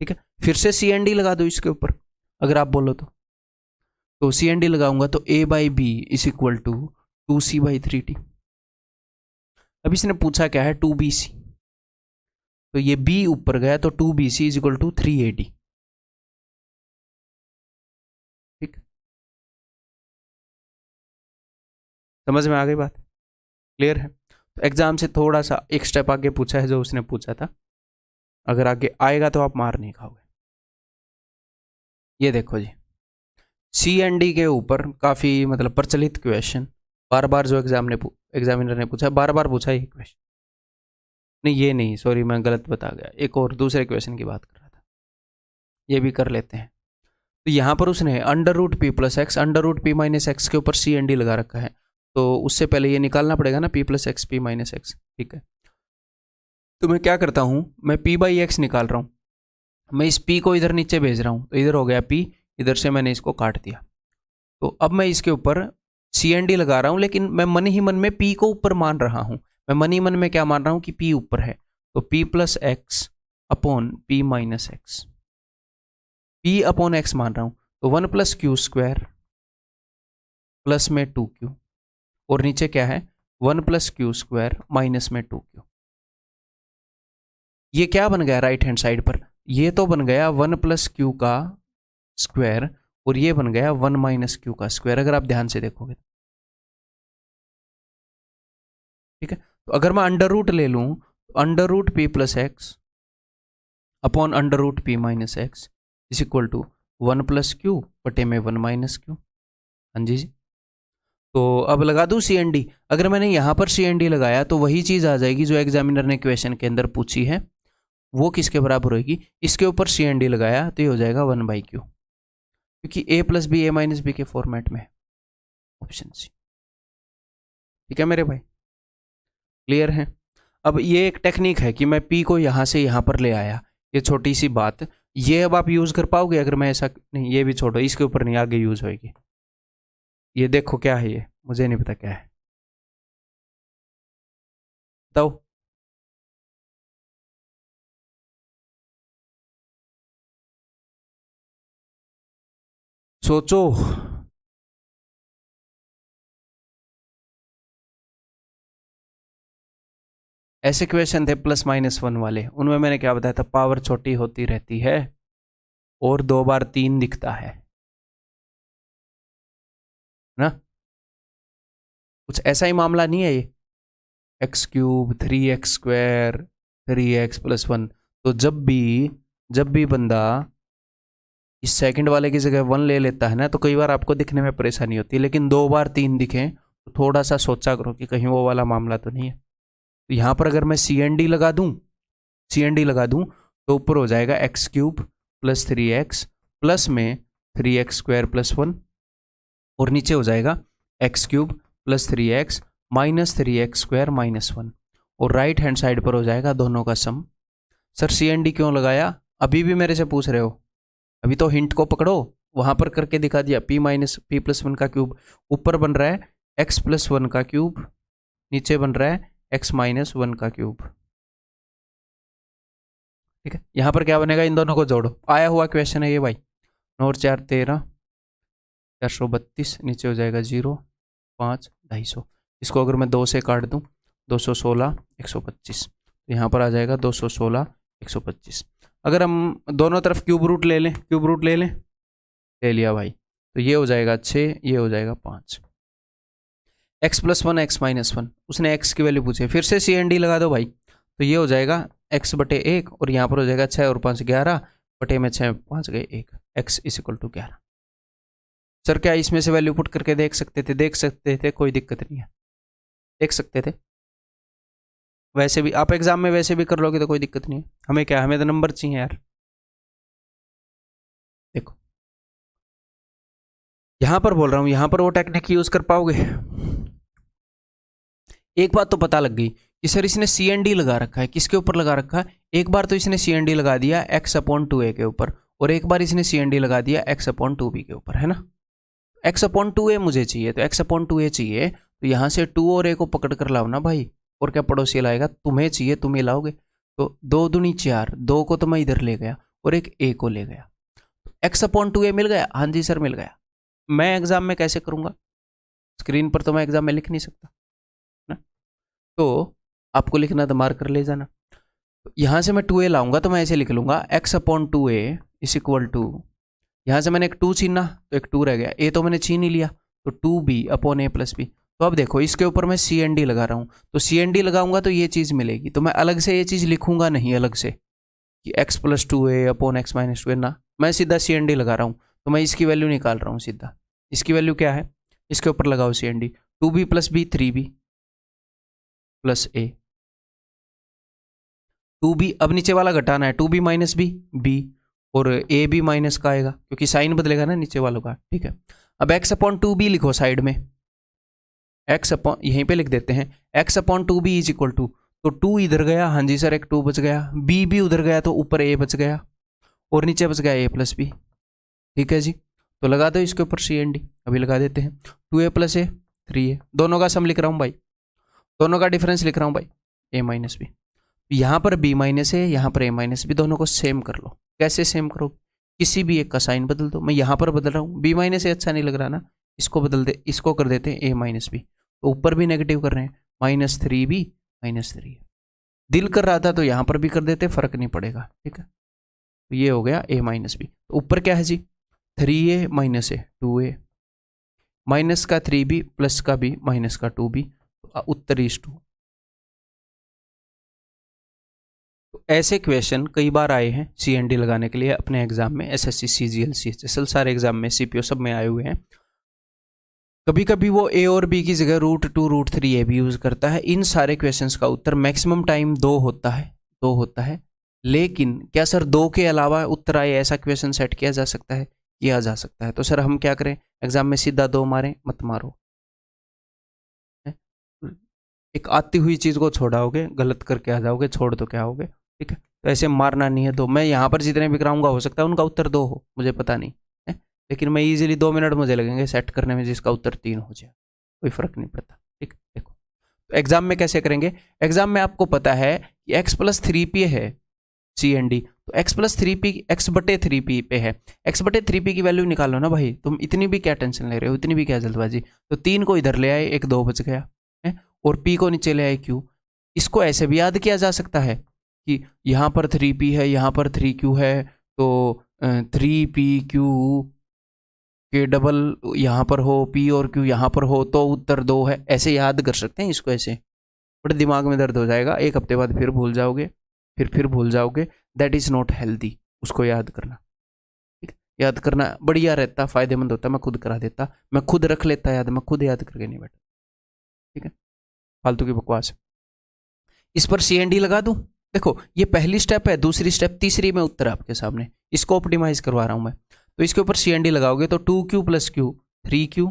ठीक है, फिर से सी एन डी लगा दो इसके ऊपर अगर आप बोलो तो सी एन डी लगाऊंगा तो a by b is equal to 2c by 3d। अब इसने पूछा क्या है 2bc, तो ये b ऊपर गया तो 2bc is equal to 3ad। ठीक, समझ में आ गई बात, क्लियर है। तो एग्जाम से थोड़ा सा एक स्टेप आगे पूछा है जो उसने पूछा था, अगर आगे आएगा तो आप मार नहीं खाओगे। ये देखो जी, सी एन डी के ऊपर काफी मतलब प्रचलित क्वेश्चन, बार बार जो एग्जामिनर ने पूछा, बार बार पूछा ये क्वेश्चन। नहीं ये नहीं, सॉरी मैं गलत बता गया, एक और दूसरे क्वेश्चन की बात कर रहा था, ये भी कर लेते हैं। तो यहाँ पर उसने under root p plus x under root p minus x के ऊपर सी एन डी लगा रखा है, तो उससे पहले ये निकालना पड़ेगा ना P plus x P minus x. ठीक है, तो मैं क्या करता हूँ, मैं पी बाई एक्स निकाल रहा हूँ, मैं इस पी को इधर नीचे भेज रहा हूँ, तो इधर हो गया पी, इधर से मैंने इसको काट दिया। तो अब मैं इसके ऊपर सी एन डी लगा रहा हूँ, लेकिन मैं मन ही मन में पी को ऊपर मान रहा हूँ। मैं मन ही मन में क्या मान रहा हूँ कि पी ऊपर है, तो P plus x upon P minus x, P upon x मान रहा हूँ, तो 1 प्लस क्यू स्क्वायर प्लस में 2q, और नीचे क्या है 1 प्लस क्यू स्क्वायर माइनस में 2q। ये क्या बन गया राइट हैंड साइड पर, ये तो बन गया 1 प्लस क्यू का स्क्वायर, और ये बन गया 1 माइनस क्यू का स्क्वायर, अगर आप ध्यान से देखोगे। ठीक है, तो अगर मैं अंडर रूट ले लूं तो under root p plus x upon under root p minus x is equal to 1 plus q बटे में 1 माइनस क्यू। हाँ जी, तो अब लगा दूं सी एन डी। अगर मैंने यहां पर सी एन डी लगाया तो वही चीज आ जाएगी जो एग्जामिनर ने क्वेश्चन के अंदर पूछी है, वो किसके बराबर होगी, इसके ऊपर सी एन डी लगाया तो ये हो जाएगा 1 बाई क्यू, क्योंकि a plus b a minus b के फॉर्मेट में, ऑप्शन सी। ठीक है मेरे भाई, क्लियर है। अब ये एक टेक्निक है कि मैं p को यहां से यहां पर ले आया, ये छोटी सी बात, ये अब आप यूज कर पाओगे अगर मैं ऐसा नहीं, ये भी छोड़ो, इसके ऊपर नहीं, आगे यूज होगी। ये देखो क्या है, ये मुझे नहीं पता क्या है, बताओ। सोचो, ऐसे क्वेश्चन थे प्लस माइनस 1 वाले, उनमें मैंने क्या बताया था, पावर छोटी होती रहती है और 2 बार 3 दिखता है ना। कुछ ऐसा ही मामला नहीं है ये, x cube 3x square 3x plus 1, तो जब भी बंदा इस सेकंड वाले की जगह 1 ले लेता है ना, तो कई बार आपको दिखने में परेशानी होती है, लेकिन 2 बार 3 दिखे तो थोड़ा सा सोचा करो कि कहीं वो वाला मामला तो नहीं है। तो यहाँ पर अगर मैं सी एन डी लगा दूँ तो ऊपर हो जाएगा x cube plus 3x plus में 3x स्क्वायर प्लस 1, और नीचे हो जाएगा x cube plus 3x minus 3x square minus 1, और राइट हैंड साइड पर हो जाएगा दोनों का सम। सर सी एन डी क्यों लगाया, अभी भी मेरे से पूछ रहे हो, अभी तो हिंट को पकड़ो, वहां पर करके दिखा दिया, p माइनस पी प्लस 1 का क्यूब ऊपर बन रहा है x प्लस 1 का क्यूब नीचे बन रहा है x-1 का क्यूब। ठीक है, यहाँ पर क्या बनेगा, इन दोनों को जोड़ो, आया हुआ क्वेश्चन है ये भाई। 9 और 4 13, 432, नीचे हो जाएगा 0, 5, 250। इसको अगर मैं 2 से काट दूं, 216, 125, तो यहाँ पर आ जाएगा 216, 125। अगर हम दोनों तरफ क्यूब रूट ले लें, क्यूब रूट ले लें, ले लिया भाई, तो ये हो जाएगा 6, ये हो जाएगा 5। x+1 x-1, उसने x की वैल्यू पूछी, फिर से CND लगा दो भाई, तो ये हो जाएगा x/1 और यहाँ पर हो जाएगा 6 और 5 11, बटे में 6 5 गए 1, x = 11। सर क्या इसमें से वैल्यू पुट करके देख सकते थे? देख सकते थे, कोई दिक्कत नहीं है, देख सकते थे। वैसे भी आप एग्जाम में वैसे भी कर लोगे तो कोई दिक्कत नहीं है, हमें क्या, हमें तो नंबर चाहिए यार। देखो यहां पर बोल रहा हूं, यहां पर वो टेक्निक यूज कर पाओगे? एक बात तो पता लग गई कि सर इसने CND लगा रखा है, किसके ऊपर लगा रखा है? एक बार तो इसने CND लगा दिया x/2a के ऊपर, और एक बार इसने CND लगा दिया x/2b के ऊपर, है ना। x/2a मुझे चाहिए, तो x/2a चाहिए, तो यहां से 2 और a को पकड़ कर लाओ ना भाई, और क्या पड़ोसी लाएगा, तुम्हें चाहिए, तुम ही लाओगे। तो 2 दूनी 4, 2 को तो मैं इधर ले गया और एक a को ले गया, x/2a मिल गया। हाँ जी सर मिल गया। मैं एग्जाम में कैसे करूंगा? स्क्रीन पर तो मैं एग्जाम में लिख नहीं सकता ना, तो आपको लिखना तो मार्क कर ले जाना। तो यहां से मैं 2a लाऊंगा तो मैं ऐसे लिख लूंगा x/2a = यहां से मैंने एक 2 छीना तो एक 2 रह गया, a तो मैंने छीन ही लिया, तो 2b/a+b। तो अब देखो इसके ऊपर मैं CND लगा रहा हूं, तो CND लगाऊंगा तो ये चीज मिलेगी, तो मैं अलग से ये चीज लिखूंगा नहीं अलग से कि x+2a/x-2a ना, मैं सीधा CND लगा रहा हूं, तो मैं इसकी वैल्यू निकाल रहा हूं सीधा। इसकी वैल्यू क्या है, इसके ऊपर लगाओ CND, 2b+b 3b + a, 2b, अब नीचे वाला घटाना है, 2b - b b, और a भी माइनस का आएगा क्योंकि साइन बदलेगा ना नीचे वालों का। ठीक है, अब x/2b लिखो साइड में, यहीं पे लिख देते हैं x/2b = तो 2 इधर गया, हाँ जी सर एक 2 बच गया, b भी उधर गया तो ऊपर a बच गया, और नीचे बच गया a+b। ठीक है जी, तो लगा दो इसके ऊपर CND, अभी लगा देते हैं, 2a + a 3a, दोनों का सम लिख रहा हूँ भाई, दोनों का डिफरेंस लिख रहा हूँ भाई, a - b। यहाँ पर b - a, यहाँ पर a - b, दोनों को सेम कर लो। कैसे सेम करो? किसी भी एक का साइन बदल दो, मैं यहाँ पर बदल रहा हूँ, b - a अच्छा नहीं लग रहा ना, इसको बदल दे, इसको कर देते हैं a - b, तो ऊपर भी नेगेटिव कर रहे हैं, -3b -3a। दिल कर रहा था तो यहाँ पर भी कर देते, फर्क नहीं पड़ेगा। ठीक है, तो ये हो गया a - b। तो ऊपर क्या है जी, 3a - a 2a, माइनस का 3b प्लस का b माइनस का 2b, उत्तर इज 2। तो ऐसे क्वेश्चन कई बार आए हैं CND लगाने के लिए अपने एग्जाम में, SSC CGL CHSL सारे एग्जाम में, CPO सब में आए हुए हैं। कभी कभी वो a और b की जगह √2 √3a भी यूज करता है। इन सारे क्वेश्चंस का उत्तर मैक्सिमम टाइम 2 होता है, 2 होता है। लेकिन क्या सर 2 के अलावा उत्तर आए ऐसा क्वेश्चन सेट किया जा सकता है? किया जा सकता है। तो सर हम क्या करें, एग्जाम में सीधा 2 मारें? मत मारो, एक आती हुई चीज को छोड़ाओगे, गलत करके आ जाओगे, छोड़ तो क्या होगे। ठीक है, तो ऐसे मारना नहीं है। 2 मैं यहाँ पर जितने भी कराऊंगा हो सकता है उनका उत्तर 2 हो, मुझे पता नहीं है, लेकिन मैं इजीली 2 मिनट मुझे लगेंगे सेट करने में जिसका उत्तर 3 हो जाए, कोई फर्क नहीं पड़ता। ठीक, देखो तो एग्जाम में कैसे करेंगे, एग्जाम में आपको पता है कि x+3p है CND, तो x+3p x/3p पे है, x/3p की वैल्यू निकालो ना भाई, तुम इतनी भी क्या टेंशन ले रहे हो, इतनी भी क्या जल्दबाजी। तो 3 को इधर ले आए, एक 2 बच गया है, और p को नीचे ले आए q। इसको ऐसे भी याद किया जा सकता है कि यहाँ पर 3p है, यहाँ पर 3q है, तो 3pq के डबल यहाँ पर हो, p और q यहाँ पर हो, तो उत्तर 2 है। ऐसे याद कर सकते हैं इसको, ऐसे बट दिमाग में दर्द हो जाएगा, एक हफ्ते बाद फिर भूल जाओगे, फिर भूल जाओगे। दैट इज नॉट हेल्दी, उसको याद करना। ठीक, याद करना बढ़िया रहता, फायदेमंद होता। मैं खुद करा देता, मैं खुद रख लेता याद, मैं खुद याद करके नहीं बैठा। ठीक है, फालतू की बकवास। इस पर CND लगा दूं, देखो ये पहली स्टेप है, दूसरी स्टेप, तीसरी में उत्तर आपके सामने, इसको ऑप्टिमाइज करवा रहा हूं मैं। तो इसके ऊपर CND लगाओगे तो 2q + q 3q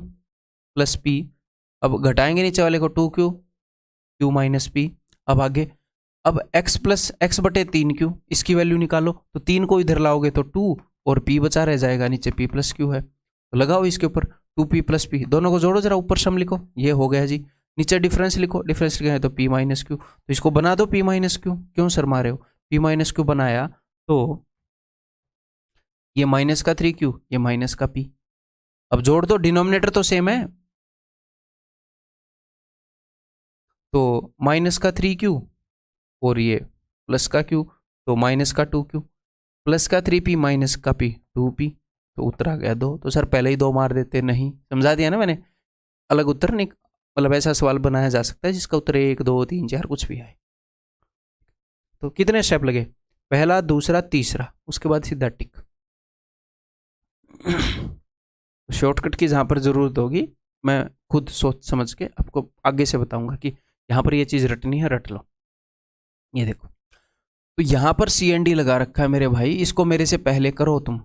+ p, अब घटाएंगे नीचे वाले को 2q q - p। अब आगे, अब x/3q, इसकी वैल्यू निकालो, तो 3 को इधर लाओगे तो 2 और p बचा रह जाएगा, नीचे p + q है, तो लगाओ इसके ऊपर 2p + p, दोनों को जोड़ो जरा, ऊपर सम लिखो, ये हो गया जी। नीचे डिफरेंस लिखो, डिफरेंस लिखा है तो पी माइनस क्यू, तो इसको बना दो पी माइनस क्यू। क्यों सर मारे हो, पी माइनस क्यू बनाया तो ये माइनस का 3Q, ये माइनस का P। अब जोड़ दो, डिनोमिनेटर तो सेम है, तो माइनस का 3Q और ये प्लस का Q, तो माइनस का 2Q, प्लस का 3P माइनस का P 2P, तो उत्तर आ गया 2। तो सर पहले ही 2 मार देते, नहीं समझा दिया ना मैंने। अलग उत्तर नहीं, मतलब ऐसा सवाल बनाया जा सकता है जिसका उत्तर 1 2 3 4 कुछ भी आए। तो कितने स्टेप लगे, पहला दूसरा तीसरा, उसके बाद सीधा टिक। शॉर्टकट की जहां पर जरूरत होगी मैं खुद सोच समझ के आपको आगे से बताऊंगा कि यहां पर ये चीज रटनी है, रट लो। ये देखो, तो यहां पर CND लगा रखा है मेरे भाई, इसको मेरे से पहले करो तुम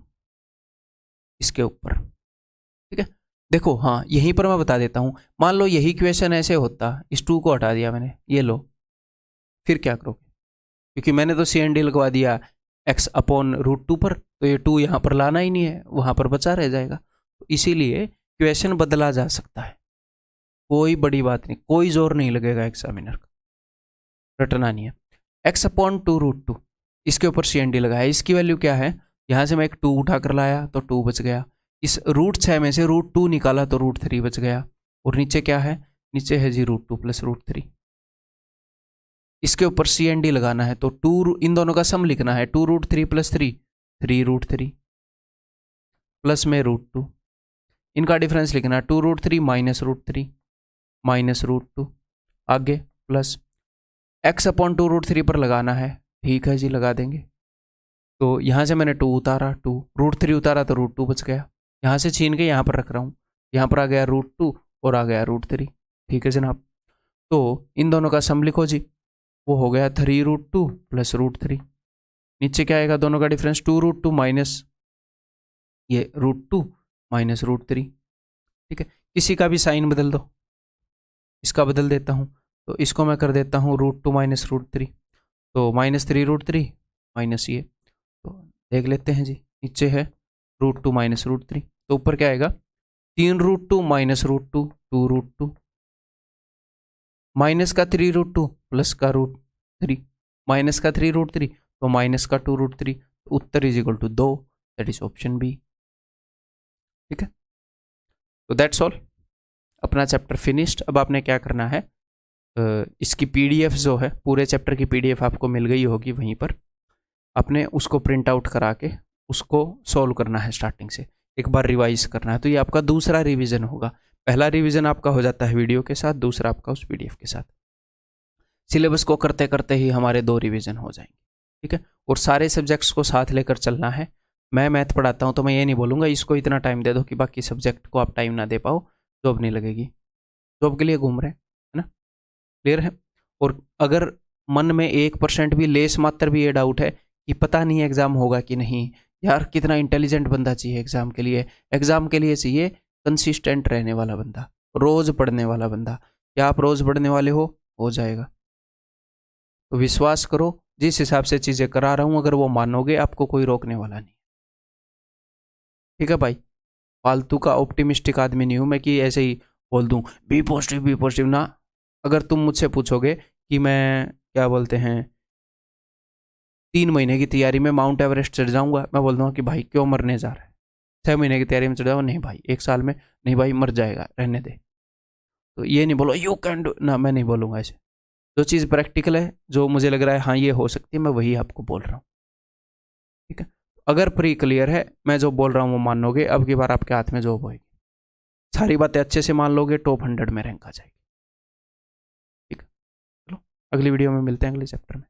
इसके ऊपर, ठीक है। देखो हाँ, यहीं पर मैं बता देता हूं, मान लो यही क्वेश्चन ऐसे होता, इस 2 को हटा दिया मैंने, ये लो, फिर क्या करोगे, क्योंकि मैंने तो CND लगवा दिया x/√2 पर, तो ये 2 यहां पर लाना ही नहीं है, वहां पर बचा रह जाएगा। तो इसीलिए क्वेश्चन बदला जा सकता है, कोई बड़ी बात नहीं, कोई जोर नहीं लगेगा एग्जामिनर का, रटना नहीं है। x/2√2 इसके ऊपर CND लगा है, इसकी वैल्यू क्या है, यहां से मैं एक 2 उठाकर लाया तो 2 बच गया, इस √6 में से √2 निकाला तो √3 बच गया, और नीचे क्या है, नीचे है जी √2 प्लस √3। इसके ऊपर CND लगाना है तो 2, इन दोनों का सम लिखना है, 2√3 प्लस 3 3√3 प्लस में √2, इनका डिफरेंस लिखना है 2√3 माइनस √3 माइनस √2, आगे प्लस x/2√3 पर लगाना है, ठीक है जी लगा देंगे। तो यहाँ से मैंने 2 उतारा, 2 √3 उतारा तो √2 बच गया, यहाँ से छीन के यहाँ पर रख रहा हूँ, यहाँ पर आ गया √2 और आ गया √3, ठीक है जनाब। तो इन दोनों का सम लिखो जी, वो हो गया 3√2 प्लस √3, नीचे क्या आएगा, दोनों का डिफरेंस 2√2 माइनस ये √2 माइनस √3, ठीक है। किसी का भी साइन बदल दो, इसका बदल देता हूँ, तो इसको मैं कर देता हूँ √2 माइनस √3, तो माइनस 3√3 माइनस ये, तो देख लेते हैं जी, नीचे है √2 माइनस √3, तो ऊपर क्या आएगा 3√2 माइनस √2 2√2 माइनस का 3√2 प्लस का √3 माइनस का 3√3 तो माइनस का 2√3, तो उत्तर is equal to 2, that is option B, ठीक है। तो दैट्स ऑल, अपना चैप्टर फिनिश्ड। अब आपने क्या करना है, इसकी PDF जो है, पूरे चैप्टर की PDF आपको मिल गई होगी वहीं पर, आपने उसको प्रिंट आउट करा के उसको सॉल्व करना है स्टार्टिंग से, एक बार रिवाइज करना है। तो ये आपका दूसरा रिवीजन होगा, पहला रिवीजन आपका हो जाता है वीडियो के साथ, दूसरा आपका उस PDF के साथ। सिलेबस को करते करते ही हमारे 2 रिवीजन हो जाएंगे, ठीक है। और सारे सब्जेक्ट्स को साथ लेकर चलना है। मैं मैथ पढ़ाता हूँ तो मैं ये नहीं बोलूँगा इसको इतना टाइम दे दो कि बाकी सब्जेक्ट को आप टाइम ना दे पाओ, जॉब नहीं लगेगी, जॉब के लिए घूम रहे हैं, है ना, क्लियर है। और अगर मन में 1% भी, लेस मात्र भी ये डाउट है कि पता नहीं एग्जाम होगा कि नहीं, यार कितना इंटेलिजेंट बंदा चाहिए एग्जाम के लिए, एग्जाम के लिए चाहिए कंसिस्टेंट रहने वाला बंदा, रोज पढ़ने वाला बंदा। क्या आप रोज पढ़ने वाले हो जाएगा। तो विश्वास करो, जिस हिसाब से चीजें करा रहा हूं, अगर वो मानोगे आपको कोई रोकने वाला नहीं, ठीक है भाई। फालतू का ऑप्टिमिस्टिक आदमी नहीं हूं मैं कि ऐसे ही बोल दूं बी पॉजिटिव ना। अगर तुम मुझसे पूछोगे कि मैं क्या बोलते हैं 3 महीने की तैयारी में माउंट एवरेस्ट चढ़ जाऊंगा, मैं बोल दूंगा कि भाई क्यों मरने जा रहा है, 6 महीने की तैयारी में चढ़ जाऊंगा, नहीं भाई 1 साल में, नहीं भाई मर जाएगा रहने दे। तो ये नहीं बोलो यू कैन डू ना, मैं नहीं बोलूंगा ऐसे। जो चीज़ प्रैक्टिकल है, जो मुझे लग रहा है हाँ ये हो सकती है, मैं वही आपको बोल रहा हूँ, ठीक है। अगर प्री क्लियर है, मैं जो बोल रहा हूँ वो मानोगे, अब की बार आपके हाथ में जॉब होगी, सारी बातें अच्छे से मान लोगे, टॉप 100 में रैंक आ जाएगी, ठीक है। चलो अगली वीडियो में मिलते हैं अगले चैप्टर में।